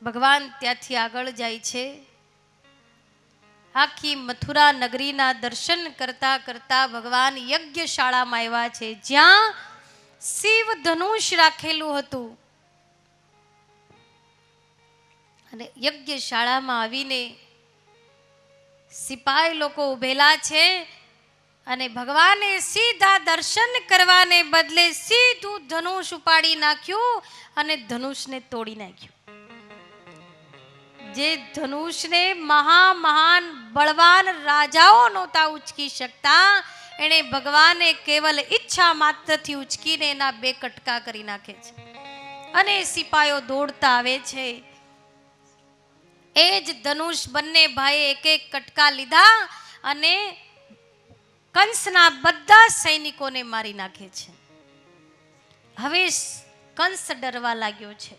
ભગવાન ત્યાંથી આગળ જાય છે. આખી મથુરા નગરીના દર્શન કરતા કરતા ભગવાન યજ્ઞશાળામાં આવ્યા છે, જ્યાં શિવ ધનુષ રાખેલું હતું. અને યજ્ઞશાળામાં આવીને સિપાહી લોકો ઉભેલા છે અને ભગવાને સીધા દર્શન કરવાને બદલે સીધું ધનુષ ઉપાડી નાખ્યું અને ધનુષને તોડી નાખ્યું. જે ધનુષને મહાન બળવાન રાજાઓ નહોતા ઉચકી શકતા, એને ભગવાને કેવલ ઈચ્છા માત્રથી ઉચકીને એના બે કટકા કરી નાખે છે. અને સિપાહીઓ દોડતા આવે છે. એ જ ધનુષ બંને ભાઈએ એક એક કટકા લીધા અને કંસના બધા સૈનિકોને મારી નાખે છે. હવે કંસ ડરવા લાગ્યો છે.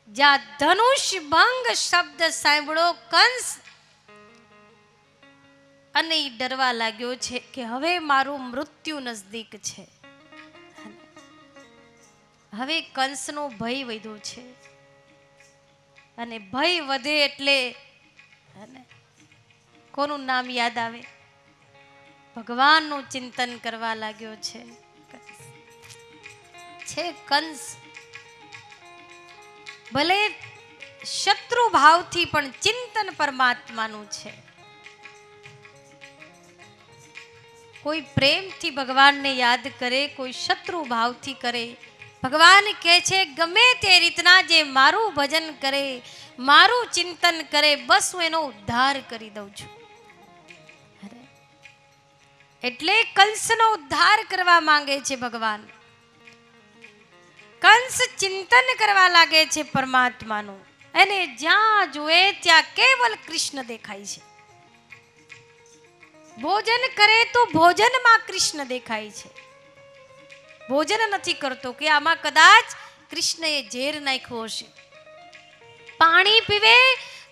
જ્યાં ધનુષ ભંગ શબ્દ સાંભળો કંસ અને ડરવા લાગ્યો છે કે હવે મારું મૃત્યુ નજદીક છે. હવે કંસનો ભય વધ્યો છે, અને ભય વધે એટલે કોનું નામ યાદ આવે? ભગવાનનું ચિંતન કરવા લાગ્યો છે કંસ. ભલે શત્રુ ભાવથી પણ ચિંતન પરમાત્માનું છે. કોઈ પ્રેમથી ભગવાનને યાદ કરે, કોઈ શત્રુ ભાવથી કરે. ભગવાન કહે છે ગમે તે રીતના જે મારું ભજન કરે, મારું ચિંતન કરે, બસ હું એનો ઉદ્ધાર કરી દઉં છું. એટલે કંસનો ઉદ્ધાર કરવા માંગે છે ભગવાન. કંસ ચિંતન કરવા લાગે છે પરમાત્માનું, અને જ્યાં જુએ ત્યાં કેવલ કૃષ્ણ દેખાય છે. ભોજન કરે તો ભોજનમાં કૃષ્ણ દેખાય છે. ભોજન નથી કરતો કે આમાં કદાચ કૃષ્ણએ ઝેર નાખ્યો હશે. પાણી પીવે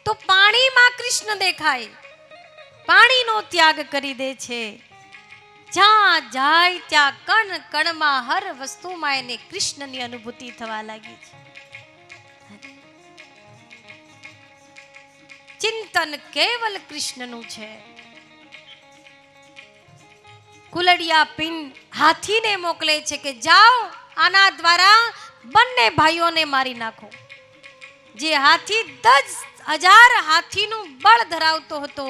તો પાણીમાં કૃષ્ણ દેખાય, પાણીનો ત્યાગ કરી દે છે. જ્યાં જાય ત્યાં કણ કણમાં હર વસ્તુમાં એને કૃષ્ણની અનુભૂતિ થવા લાગી છે. ચિંતન કેવલ કૃષ્ણનું છે. કુલડિયા પિંડ હાથીને મોકલે છે કે જાઓ આના દ્વારા બંને ભાઈઓને મારી નાખો. જે હાથી 10,000 હાથીનું બળ ધરાવતો હતો,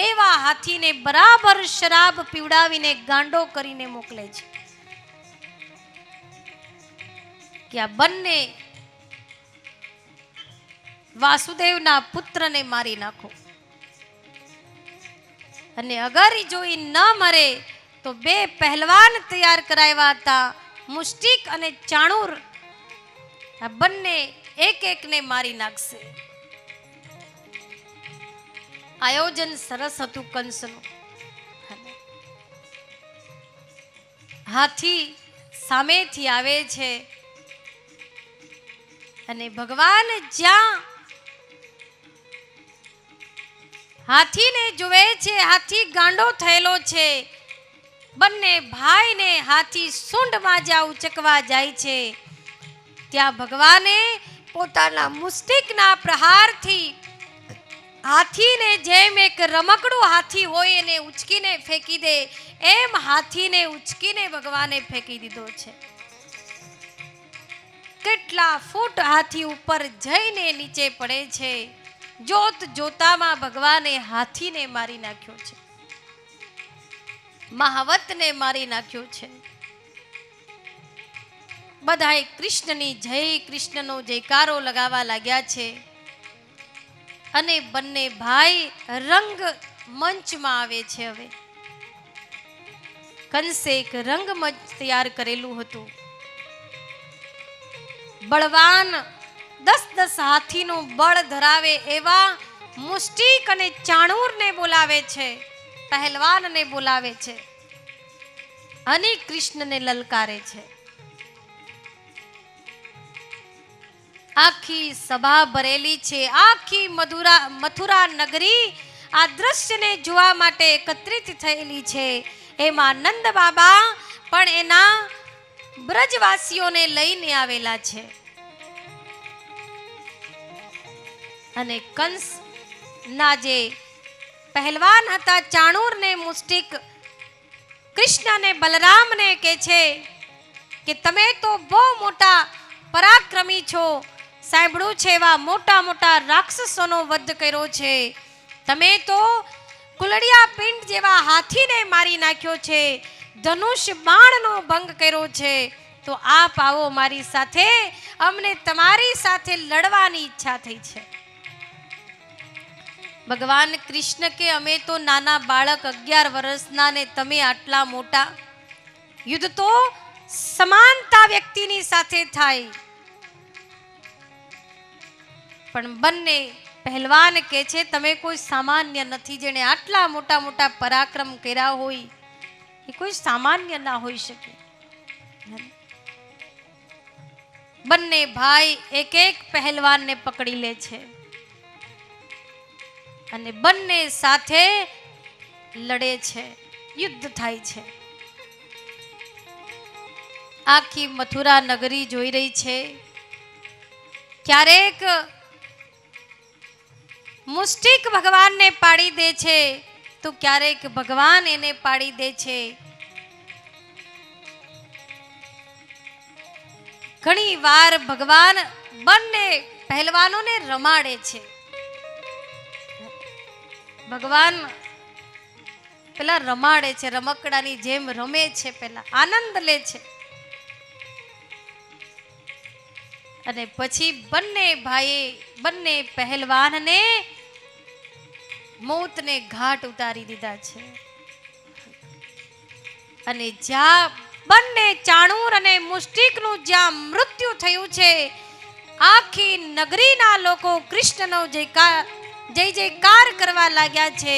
એવા હાથીને બરાબર શરાબ પીવડાવીને ગાંડો કરીને મોકલે છે કે આ બંને વાસુદેવના પુત્રને મારી નાખો, અને અગર જો એ ન મરે તો 2 પહેલવાન તૈયાર કરાવ્યા હતા, મુષ્ટિક અને ચાણૂર. આ બંને એક એકને મારી નાખશે. આયોજન સરસ હતું કંસનું. હાથી સામેથી આવે છે, અને ભગવાન જ્યાં હાથીને જુએ છે, હાથી ગાંડો થયેલો છે. બંને ભાઈને હાથી સૂંઢમાં જ્યાં ઉચકવા જાય છે, ત્યાં ભગવાને પોતાના મુષ્ટિકના પ્રહારથી હાથીને જેમ એક રમકડું હાથી હોય એને ઉચકીને ફેંકી દે, એમ હાથીને ઉચકીને ભગવાને ફેંકી દીધો છે. કેટલા ફૂટ હાથી ઉપર જઈને નીચે પડે છે. જોત જોતામાં ભગવાને હાથીને મારી નાખ્યો છે, મહાવતને મારી નાખ્યો છે. બધાએ કૃષ્ણની જય, કૃષ્ણનો જયકારો લગાવવા લાગ્યા છે. અને બંને ભાઈ રંગ મંચમાં આવે છે. હવે કંસે એક રંગમંચ તૈયાર કરેલું હતું. બળવાન 10-10 હાથીનું બળ ધરાવે એવા મુષ્ટિક અને ચાણૂરને બોલાવે છે, પહેલવાનને બોલાવે છે, અને કૃષ્ણને લલકારે છે. આખી સભા ભરેલી છે, આખી મથુરા નગરી આ દ્રશ્યને જોવા માટે એકત્રિત થયેલી છે. એમાં નંદ બાબા પણ એના બ્રજવાસીઓને લઈને આવેલા છે. અને કંસ ના જે પહેલવાન હતા, ચાણૂર ને મુષ્ટિક, કૃષ્ણ અને બલરામને કહે છે કે તમે તો બહુ મોટા પરાક્રમી છો, સાંભળ્યું છે એવા મોટા મોટા રાક્ષસોનો વધ કર્યો છે, તમે તો કુલડિયા પિંડ જેવા હાથીને મારી નાખ્યો છે, ધનુષ બાણનો ભંગ કર્યો છે, તો આપ આવો મારી સાથે, અમને તમારી સાથે લડવાની ઈચ્છા થઈ છે. ભગવાન કૃષ્ણ કે અમે તો નાના બાળક 11 વર્ષના ને તમે આટલા મોટા, યુદ્ધ તો સમાનતા વ્યક્તિની સાથે થાય. પણ બંને પહેલવાન કહે છે તમે કોઈ સામાન્ય નથી, જેણે આટલા મોટા મોટા પરાક્રમ કર્યા હોય એ કોઈ સામાન્ય ના હોઈ શકે. બંને ભાઈ એક એક પહેલવાનને પકડી લે છે અને બંને સાથે લડે છે, યુદ્ધ થાય છે. આખી મથુરા નગરી જોઈ રહી છે. ક્યારેક મુષ્ટિક ભગવાનને પાડી દે છે તો ક્યારેક ભગવાન એને પાડી દે છે. ઘણી વાર ભગવાન બંને પહેલવાનોને રમાડે છે. ભગવાન પેલા રમાડે છે, રમકડાની જેમ રમે છે, પેલા આનંદ લે છે અને પછી બંને ભાઈએ બંને પહેલવાનને મોતને ઘાટ ઉતારી દીધા છે. અને જ્યાં બંને ચાણૂર અને મુષ્ટિકનું જ્યાં મૃત્યુ થયું છે, આખી નગરીના લોકો કૃષ્ણનો જય જયકાર કરવા લાગ્યા છે.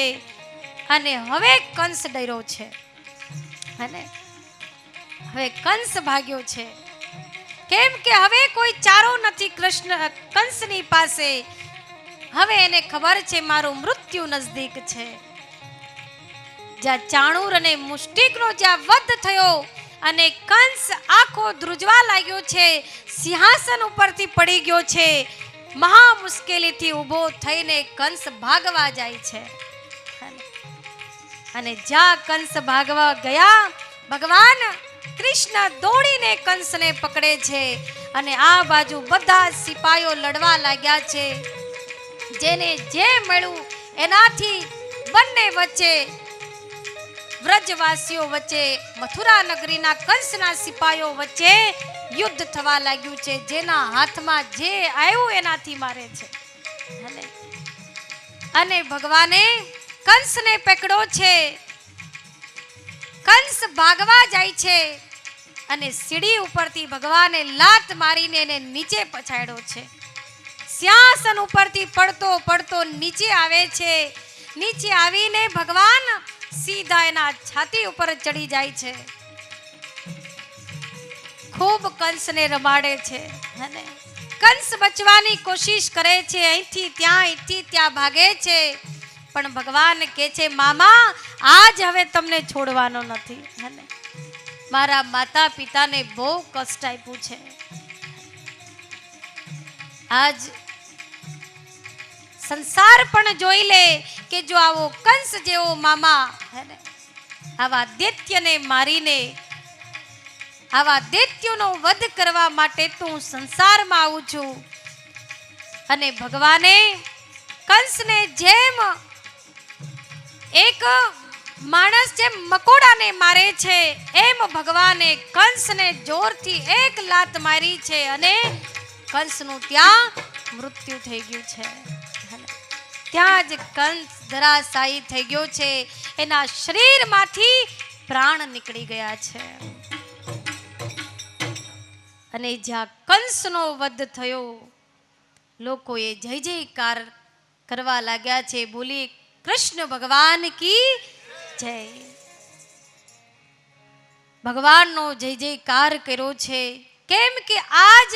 અને હવે કંસ ડર્યો છે અને હવે કંસ ભાગ્યો છે. કેમ કે હવે કોઈ ચારો નથી કંસની પાસે. હવે એને ખબર છે મારું મૃત્યુ નજદીક છે. જ્યાં ચાણૂર અને મુષ્ટિકનો જ્યાં વધ થયો અને કંસ આખો ધ્રુજવા લાગ્યો છે, સિંહાસન ઉપરથી પડી ગયો છે, મહા મુશ્કેલીથી ઊભો થઈને કંસ ભાગવા જાય છે. અને જ્યાં કંસ ભાગવા ગયા, ભગવાન કૃષ્ણ દોડીને કંસને પકડે છે અને આ બાજુ બધા સિપાહીઓ લડવા લાગ્યા છે. જેને જે મળ્યું એનાથી બંને વચ્ચે, વ્રજવાસીઓ વચ્ચે, મથુરા નગરીના કંસના સિપાહીઓ વચ્ચે યુદ્ધ થવા લાગ્યું છે. જેના હાથમાં જે આવ્યું એનાથી મારે છે. અને ભગવાને કંસને પકડ્યો છે. કંસ ભાગવા જાય છે અને સીડી ઉપરથી ભગવાને લાત મારીને એને નીચે પછાડ્યો છે. સિંહાસન ઉપરથી પડતો પડતો નીચે આવે છે. નીચે આવીને ભગવાન સીધા એના છાતી ઉપર ચડી જાય છે. ખૂબ કંસને રમાડે છે અને કંસ બચવાની કોશિશ કરે છે. અહીંથી ત્યાં ભાગે છે. પણ ભગવાન કહે છે, મામા આજ હવે તમને છોડવાનો નથી. અને મારા માતા પિતાને બહુ કષ્ટ આપ્યું છે. આજ સંસાર પણ જોઈ લે કે જો આવો કંસ જેવો મામા આવા દૈત્યને મારીને, આવા દૈત્યોનો વધ કરવા માટે તો હું સંસારમાં આવું છું. અને ભગવાને કંસને જેમ એક માણસ જેમ મકોડાને મારે છે, એમ ભગવાને કંસને જોરથી એક લાત મારી છે અને કંસનું ત્યાં મૃત્યુ થઈ ગયું છે. ત્યાં જ કંસ ધરાશાયી થઈ ગયો છે. એના શરીરમાંથી પ્રાણ નીકળી ગયા છે. અને જ્યાં કંસનો વધ થયો, લોકોએ જય જયકાર કરવા લાગ્યા છે. બોલી કૃષ્ણ ભગવાન કી જય. ભગવાનનો જય જયકાર કર્યો છે. કેમ કે આજ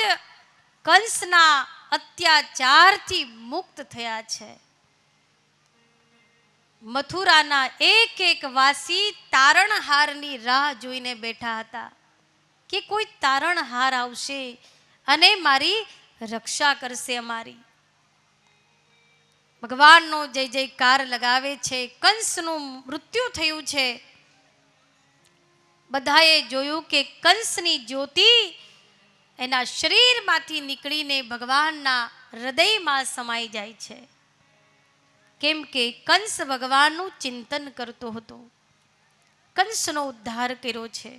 કંસના અત્યાચારથી મુક્ત થયા છે. મથુરાના એક એક વાસી તારણહારની રાહ જોઈને બેઠા હતા કે કોઈ તારણહાર આવશે અને મારી રક્ષા કરશે અમારી. ભગવાનનો જય જયકાર લગાવે છે. કંસનું મૃત્યુ થયું છે. બધાએ જોયું કે કંસની જ્યોતિ એના શરીરમાંથી નીકળીને ભગવાનના હૃદયમાં સમાઈ જાય છે. કેમ કે કંસ ભગવાનનું ચિંતન કરતો હતો. કંસનો ઉદ્ધાર કર્યો છે.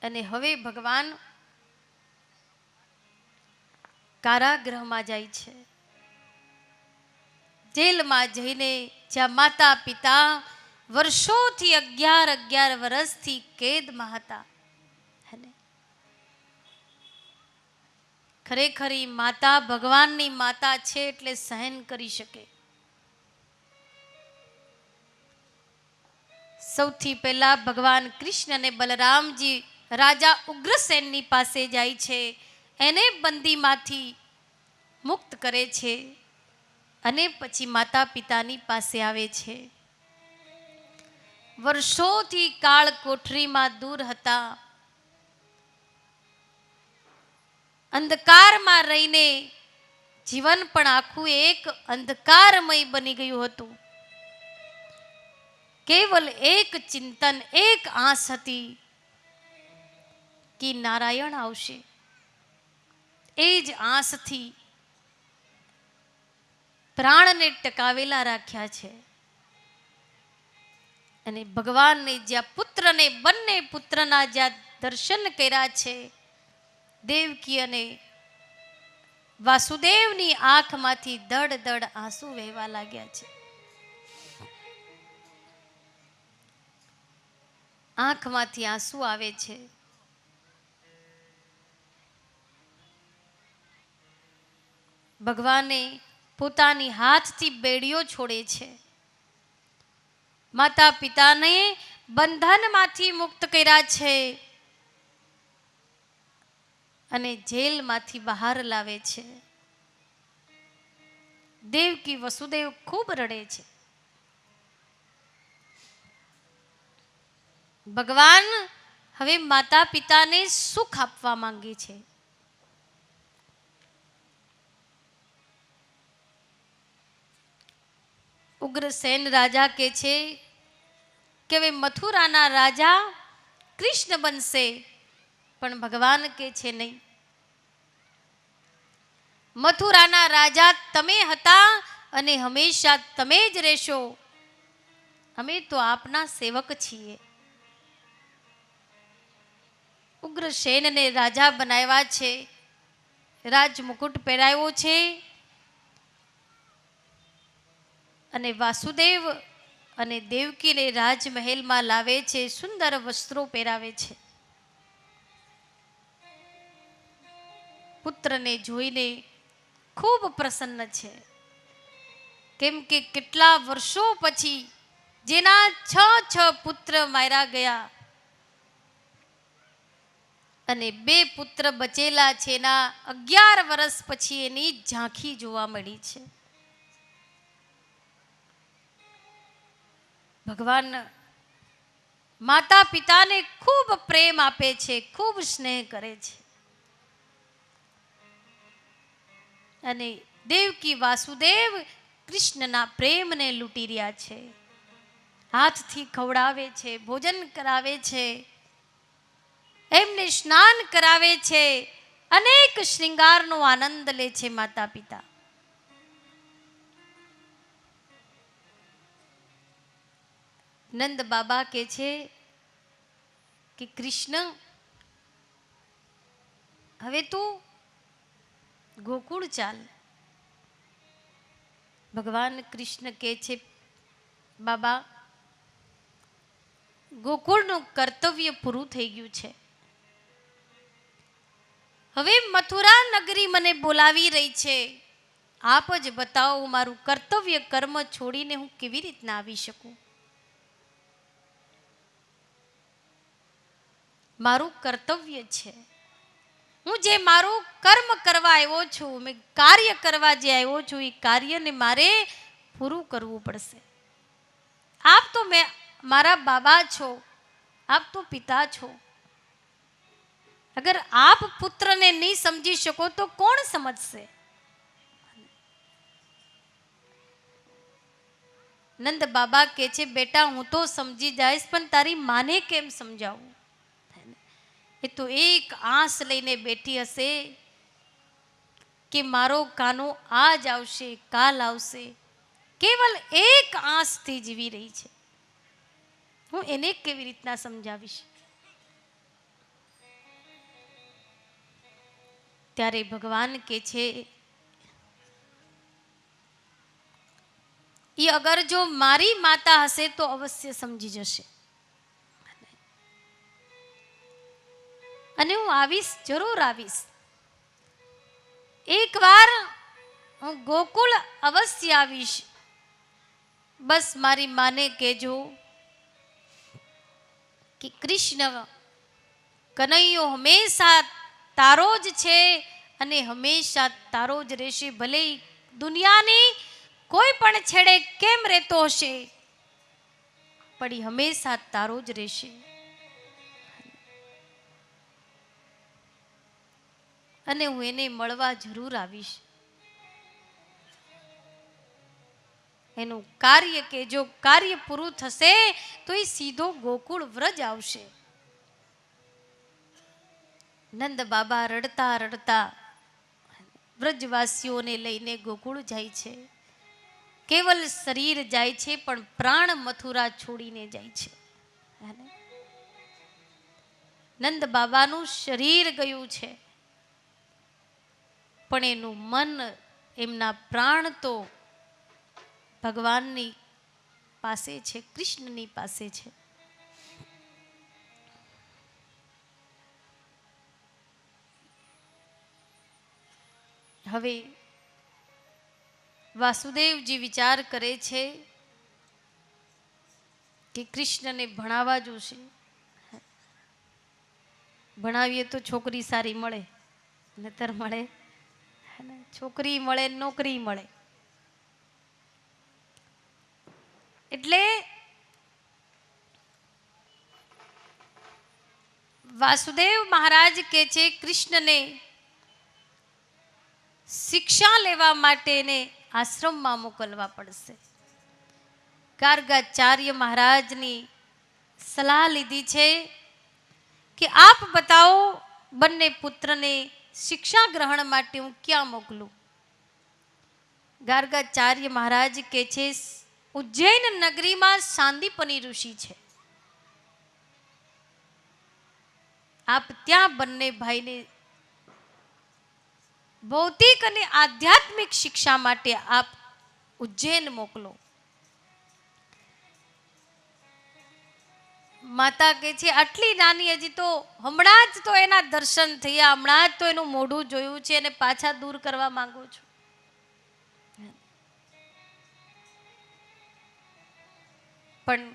અને હવે ભગવાન કારાગૃહમાં જાય છે. જેલમાં જઈને જ્યાં માતા પિતા વર્ષોથી 11 વર્ષથી કેદમાં હતા. ખરેખર માતા ભગવાનની માતા છે એટલે સહન કરી શકે. સૌથી પહેલા ભગવાન કૃષ્ણ અને બલરામજી રાજા ઉગ્રસેનની પાસે જાય છે. એને બંદીમાંથી મુક્ત કરે છે અને પછી માતા પિતાની પાસે આવે છે. વર્ષોથી કાળ કોઠરીમાં દૂર હતા, અંધકારમાં રહીને જીવન પણ આખું એક અંધકારમય બની ગયું હતું. કેવલ એક ચિંતન, એક આસ હતી કે નારાયણ આવશે. એ જ આસથી પ્રાણને ટકાવેલા રાખ્યા છે. અને ભગવાનને જ્યાં પુત્રને, બંને પુત્રના જ્યાં દર્શન કર્યા છે, દેવકી અને વાસુદેવની આંખમાંથી દડ દડ આંસુ વહેવા લાગ્યા છે. આંખમાંથી આંસુ આવે છે. ભગવાને પોતાની હાથથી બેડીઓ છોડે છે. માતા પિતાને બંધનમાંથી મુક્ત કર્યા છે અને જેલમાંથી બહાર લાવે છે. દેવકી વસુદેવ ખૂબ રડે છે. ભગવાન હવે માતા પિતાને સુખ આપવા માંગે છે. ઉગ્રસેન રાજા કહે છે કે હવે મથુરાના રાજા કૃષ્ણ બનશે, પણ ભગવાન કહે છે નહીં, મથુરાના રાજા તમે હતા અને હંમેશા તમે જ રહેશો. અમે તો આપના સેવક છીએ. ઉગ્રસેનને રાજા બનાવ્યા છે, રાજ મુકુટ પહેરાવ્યો છે અને વાસુદેવ અને દેવકીને રાજમહેલમાં લાવે છે, સુંદર વસ્ત્રો પહેરાવે છે. પુત્રને જોઈને ખૂબ પ્રસન્ન છે, કેમ કે કેટલા વર્ષો પછી જેના 6 પુત્ર માર્યા ગયા અને 2 પુત્ર બચેલા છે, એના 11 વર્ષ પછી એની ઝાંખી જોવા મળી છે. ભગવાન માતા પિતાને ખૂબ પ્રેમ આપે છે, ખૂબ સ્નેહ કરે છે. અને દેવકી વાસુદેવ કૃષ્ણના પ્રેમને લૂંટી રહ્યા છે. હાથથી ખવડાવે છે, ભોજન કરાવે છે, એમને સ્નાન કરાવે છે, અનેક શ્રૃંગારનો આનંદ લે છે માતા પિતા. નંદ બાબા કહે છે કે કૃષ્ણ હવે તું ગોકુળ ચાલ. ભગવાન કૃષ્ણ કહે છે બાબા, ગોકુળનું કર્તવ્ય પૂરું થઈ ગયું છે. હવે મથુરા નગરી મને બોલાવી રહી છે. આપ જ બતાવો મારું કર્તવ્ય કર્મ છોડીને હું કેવી રીતના આવી શકું. મારું કર્તવ્ય છે, હું જે મારું કર્મ કરવા આવ્યો છું, મેં કાર્ય કરવા જે આવ્યો છું, એ કાર્યને મારે પૂરું કરવું પડશે. આપ તો મારા બાબા છો, આપ તો પિતા છો. અગર આપ પુત્રને નહીં સમજી શકો તો કોણ સમજશે? નંદ બાબા કહે છે બેટા, હું તો સમજી જઈશ, પણ તારી માને કેમ સમજાવું? એ તો એક આસ લઈને બેઠી હશે કે મારો કાનો આજ આવશે, કાલ આવશે. કેવલ એક આસથી જીવી રહી છે. હું એને કેવી રીતના સમજાવીશ? ત્યારે ભગવાન કહે છે એ અગર જો મારી માતા હશે તો અવશ્ય સમજી જશે અને હું આવીશ, જરૂર આવીશ. એકવાર હું ગોકુળ અવશ્ય આવીશ. બસ મારી માને કહેજો કે કૃષ્ણ કનૈયો હંમેશા તારો જ છે અને હંમેશા તારો જ રહેશે. ભલે દુનિયાની કોઈ પણ છેડે કેમ રહેતો હશે, પણ એ હંમેશા તારો જ રહેશે. અને હું એને મળવા જરૂર આવીશ. એનું કાર્ય કે જો કાર્ય પૂરું થશે તો એ સીધો ગોકુળ વ્રજ આવશે. નંદ બાબા રડતા રડતા વ્રજવાસીઓને લઈને ગોકુળ જાય છે. કેવલ શરીર જાય છે પણ પ્રાણ મથુરા છોડીને જાય છે. નંદ બાબાનું શરીર ગયું છે પણ એનું મન, એમના પ્રાણ તો ભગવાનની પાસે છે, કૃષ્ણની પાસે છે. હવે વાસુદેવજી વિચાર કરે છે કે કૃષ્ણને ભણાવવા જોશે. ભણાવીએ તો છોકરી સારી મળે, નતર મળે છોકરી મળે, નોકરી મળે. એટલે વાસુદેવ મહારાજ કહે છે કૃષ્ણને શિક્ષા લેવા માટે એને આશ્રમમાં મોકલવા પડશે. ગાર્ગાચાર્ય મહારાજની સલાહ લીધી છે કે આપ બતાવો બંને પુત્રને શિક્ષા ગ્રહણ માટે હું ક્યાં મોકલું. ગાર્ગાચાર્ય મહારાજ કહે છે ઉજ્જૈન નગરીમાં સાંદીપની ઋષિ છે, આપ ત્યાં બંને ભાઈને ભૌતિક અને આધ્યાત્મિક શિક્ષા માટે આપ ઉજ્જૈન મોકલો. માતા કહે છે આટલી નાની, હજી તો હમણાં જ તો એના દર્શન થયા, હમણાં જ તો એનું મોઢું જોયું છે અને પાછા દૂર કરવા માંગુ છું. પણ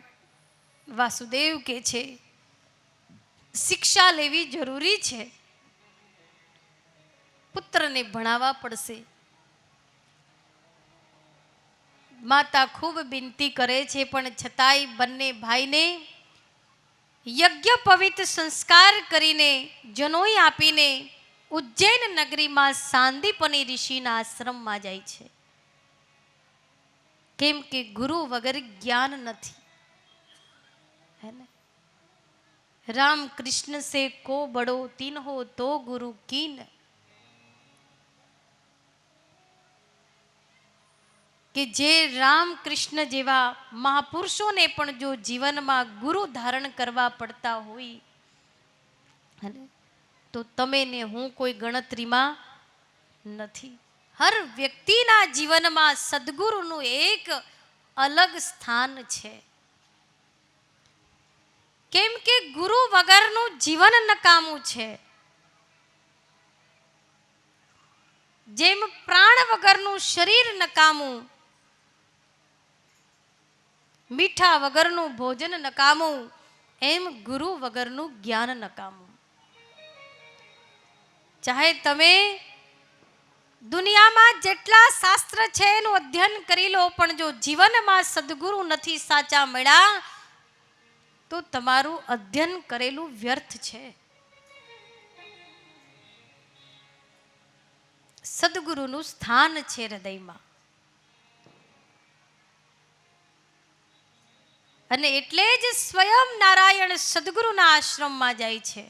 વાસુદેવ કહે છે શિક્ષા લેવી જરૂરી છે, પુત્રને ભણાવવા પડશે. માતા ખૂબ વિનંતી કરે છે પણ છતાંય બંને ભાઈને યજ્ઞ પવિત્ર સંસ્કાર કરીને જનોઈ આપીને ઉજ્જૈન નગરીમાં સાંદીપની ઋષિના આશ્રમમાં જાય છે. કેમ કે ગુરુ વગર જ્ઞાન નથી. રામ કૃષ્ણ સે કો બડો તીન હો તો ગુરુ કીન. કે જે રામ કૃષ્ણ જેવા મહાપુરુષોને પણ જો જીવનમાં ગુરુ ધારણ કરવા પડતા હોય તો તમે ને હું કોઈ ગણતરીમાં નથી. હર વ્યક્તિના જીવનમાં સદગુરુનું એક અલગ સ્થાન છે. કેમ કે ગુરુ વગરનું જીવન નકામું છે. જેમ પ્રાણ વગરનું શરીર નકામું, મીઠા વગરનું ભોજન નકામું, એમ ગુરુ વગરનું જ્ઞાન નકામું. ચાહે તમે દુનિયામાં જેટલા શાસ્ત્ર છે એનું અધ્યયન કરી લો, પણ જો જીવનમાં સદગુરુ નથી સાચા મળ્યા તો તમારું અધ્યયન કરેલું વ્યર્થ છે. સદગુરુનું સ્થાન છે હૃદયમાં. અને એટલે જ સ્વયં નારાયણ સદગુરુના આશ્રમમાં જાય છે.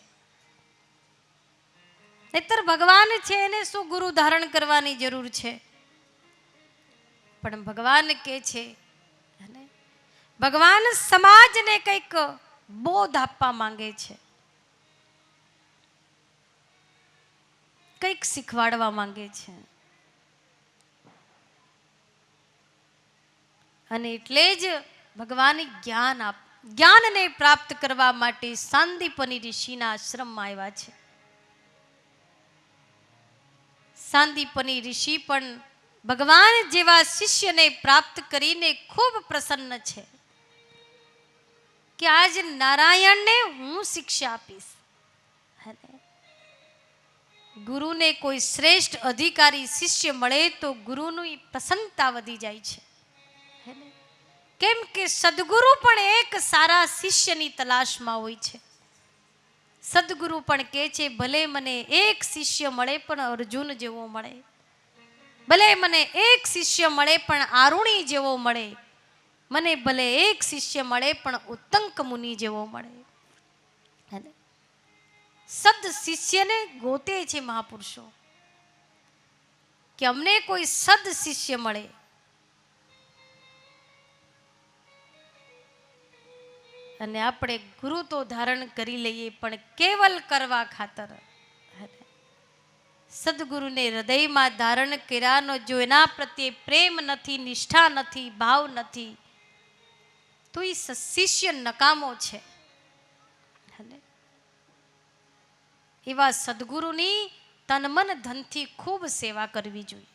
નહીતર ભગવાન છે એને શું ગુરુ ધારણ કરવાની જરૂર છે. પણ ભગવાન કે છે, ભગવાન સમાજને કંઈક બોધ આપવા માંગે છે, કંઈક શીખવાડવા માંગે છે. અને એટલે જ ભગવાન જ્ઞાનને પ્રાપ્ત કરવા માટે સાંદીપની ઋષિના આશ્રમમાં આવ્યા છે. સાંદીપની ઋષિ પણ ભગવાન જેવા શિષ્યને પ્રાપ્ત કરીને ખૂબ પ્રસન્ન છે કે આજ નારાયણને હું શિક્ષા આપીશ. ગુરુને કોઈ શ્રેષ્ઠ અધિકારી શિષ્ય મળે તો ગુરુની પ્રસન્નતા વધી જાય છે. કેમ કે સદગુરુ પણ એક સારા શિષ્યની તલાશમાં હોય છે. સદગુરુ પણ કહે છે, ભલે મને એક શિષ્ય મળે પણ અર્જુન જેવો મળે, ભલે મને એક શિષ્ય મળે પણ આરુણી જેવો મળે, મને ભલે એક શિષ્ય મળે પણ ઉત્તંક મુનિ જેવો મળે. સદ શિષ્યને ગોતે છે મહાપુરુષો કે અમને કોઈ સદ શિષ્ય મળે. અને આપણે ગુરુ તો ધારણ કરી લઈએ પણ કેવલ કરવા ખાતર. સદગુરુને હૃદયમાં ધારણ કર્યાનો જો એના પ્રત્યે પ્રેમ નથી, નિષ્ઠા નથી, ભાવ નથી, તો એ શિષ્ય નકામો છે. એવા સદગુરુની તન મન ધનથી ખૂબ સેવા કરવી જોઈએ.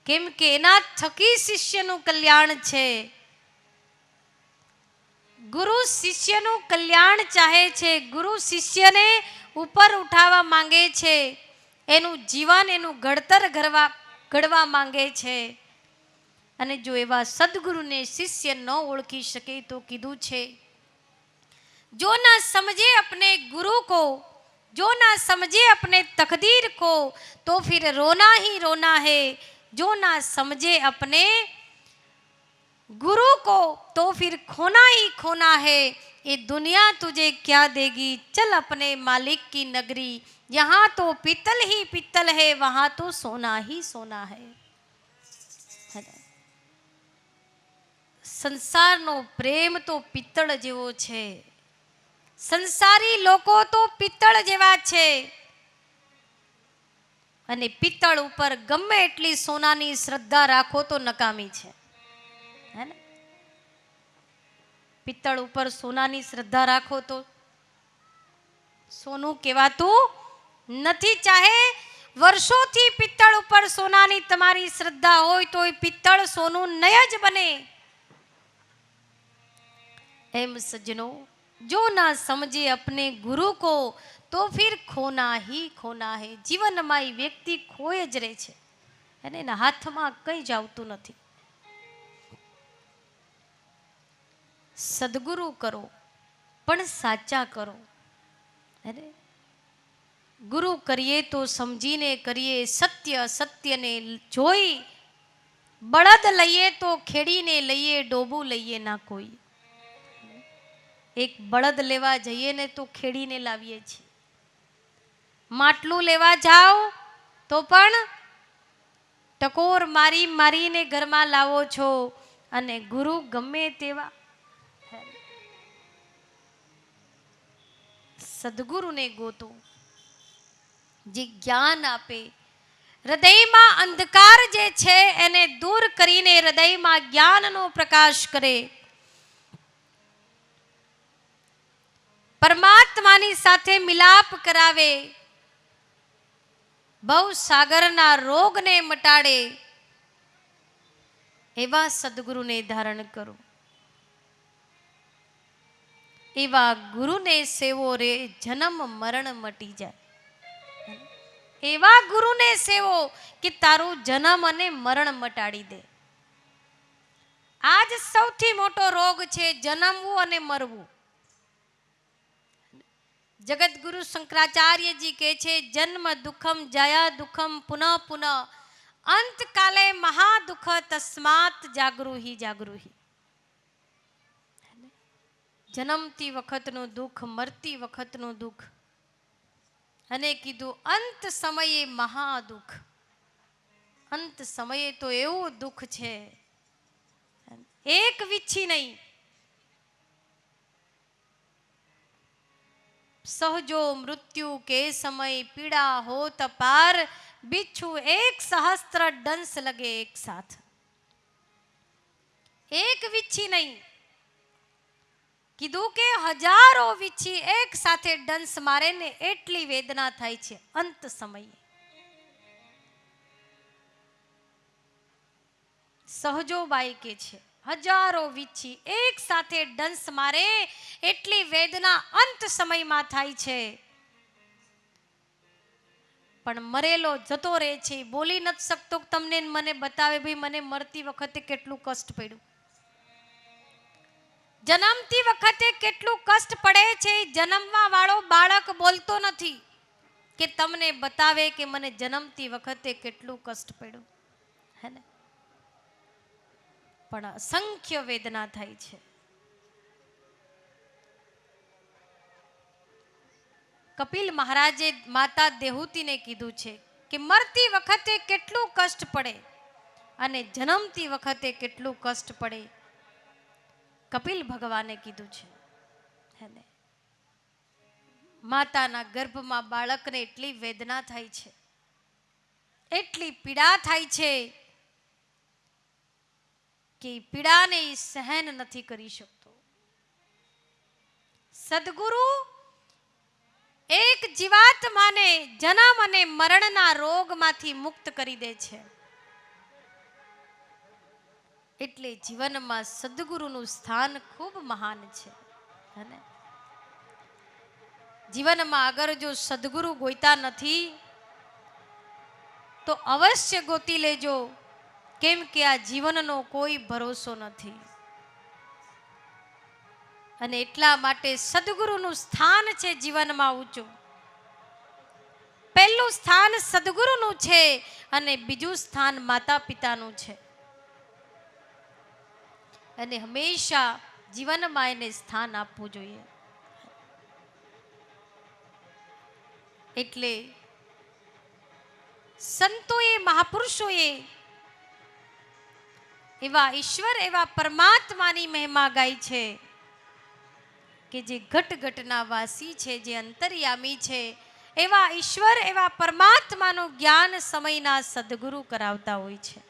કેમ કે એના થકી શિષ્યનું કલ્યાણ છે. ગુરુ શિષ્યનું કલ્યાણ ચાહે છે, ગુરુ શિષ્યને ઉપર ઉઠાવવા માંગે છે, એનું જીવન એનું ઘડતર ઘડવા માંગે છે. અને જો એવા સદગુરુને શિષ્ય ન ઓળખી શકે તો કીધું છે, जो ना समझे अपने गुरु को, जो ना समझे अपने तकदीर को, तो फिर रोना ही रोना है. जो ना समझे अपने गुरु को, तो फिर खोना ही खोना है. ये दुनिया तुझे क्या देगी, चल अपने मालिक की नगरी. यहाँ तो पीतल ही पीतल है, वहाँ तो सोना ही सोना है. સંસારનો પ્રેમ તો પિત્તળ જેવો છે. સંસારી લોકો તો પિત્તળ જેવા છે. અને પિત્તળ ઉપર ગમે એટલી સોનાની શ્રદ્ધા રાખો તો નકામી છે. હે ને? પિત્તળ ઉપર સોનાની શ્રદ્ધા રાખો તો સોનું કહેવાતું નથી. ચાહે વર્ષોથી પિત્તળ ઉપર સોનાની તમારી શ્રદ્ધા હોય તો એ પિત્તળ સોનું નહીં જ બને. એમ સજ્જનો, जो ना समझे अपने गुरु को, तो फिर खोना ही खोना है. જીવનમાં એ વ્યક્તિ ખોય જ રહે છે, અને એના હાથમાં કંઈ જ આવતું નથી. સદગુરુ કરો પણ સાચા કરો. અરે ગુરુ કરીએ તો સમજીને કરીએ, સત્ય સત્યને જોઈ. બળદ લઈએ તો ખેડીને લઈએ, ડોબું લઈએ ના કોઈ. એક બળદ લેવા જઈએ ને તો ખેડીને લાવીએ છીએ. માટલું લેવા જાઓ તો પણ ટકોર મારી મારીને ઘરમાં લાવો છો. અને ગુરુ ગમે તેવા સદગુરુને ગોતો, જે જ્ઞાન આપે. હૃદયમાં અંધકાર જે છે એને દૂર કરીને હૃદયમાં જ્ઞાનનો પ્રકાશ કરે. પરમાત્માની સાથે મિલાપ કરાવે. ભવ સાગરના રોગને મટાડે. એવા સદગુરુને ધારણ કરો. એવા ગુરુને સેવો રે, જન્મ મરણ મટી જાય. એવા ગુરુને સેવો કે તારું જન્મ અને મરણ મટાડી દે. આજ સૌથી મોટો રોગ છે, જન્મવું અને મરવું. જગતગુરુ શંકરાચાર્યજી કહે છે, જન્મ દુઃખમ જયા દુઃખમ પુનઃ પુનઃ, અંતકાલે મહાદુઃખ તસ્માત જાગૃહી જાગૃહી. જન્મતી વખતનું દુઃખ, મરતી વખતનું દુઃખ, અને કીધું અંત સમયે મહાદુઃખ. અંત સમયે તો એવું દુઃખ છે, એક વીછી નહીં. સહજો મૃત્યુ કે સમય પીડા હોત પાર, બિચ્છુ એક સહસ્ત્ર દંસ લગે એક સાથ. એક વીછી નહીં, કીધું કે હજારો વીછી એક સાથે ડંસ મારે ને એટલી વેદના થાય છે અંત સમયે. સહજોબાઈ કે છે, હજારો વીછી એક સાથે ડંસ મારે એટલી વેદના અંત સમયમાં થાય છે. પણ મરેલો જતો રહે છે, બોલી નથી શકતો. તમને મને બતાવે ભાઈ મને મરતી વખતે કેટલું કષ્ટ પડ્યું, જન્મતી વખતે કેટલું કષ્ટ પડે છે. જન્મવા વાળો બાળક બોલતો નથી કે તમને બતાવે કે મને જન્મતી વખતે કેટલું કષ્ટ પડ્યું, હે ને? પણ અસંખ્ય વેદના થાય છે. કપિલ મહારાજે માતા દેહૂતીને કીધું છે કે મરતી વખતે કેટલું કષ્ટ પડે અને જન્મતી વખતે કેટલું કષ્ટ પડે. કપિલ ભગવાને કીધું છે, હે ને? માતાના ગર્ભમાં બાળકને એટલી વેદના થાય છે, એટલી પીડા થાય છે કે પીડાને સહન નથી કરી શકતો. સદગુરુ એક જીવાત્માને જન્મ અને મરણના રોગમાંથી મુક્ત કરી દે છે. એટલે જીવનમાં સદગુરુનું સ્થાન ખૂબ મહાન છે, અને જીવનમાં અગર જો સદગુરુ ગોઈતા નથી તો અવશ્ય ગોતી લેજો, કેમ કે આ જીવનનો કોઈ ભરોસો નથી. અને એટલા માટે સદગુરુનું સ્થાન છે જીવનમાં ઊંચું. પહેલું સ્થાન સદગુરુનું છે અને બીજું સ્થાન માતા પિતાનું છે. અને હંમેશા જીવનમાં એને સ્થાન આપવું જોઈએ. એટલે સંતોએ, મહાપુરુષોએ એવા ઈશ્વર, એવા પરમાત્માની મહિમા ગાઈ છે કે જે ઘટ ઘટના વાસી છે, જે અંતર્યામી છે. એવા ઈશ્વર, એવા પરમાત્માનું જ્ઞાન સમયના સદગુરુ કરાવતા હોય છે.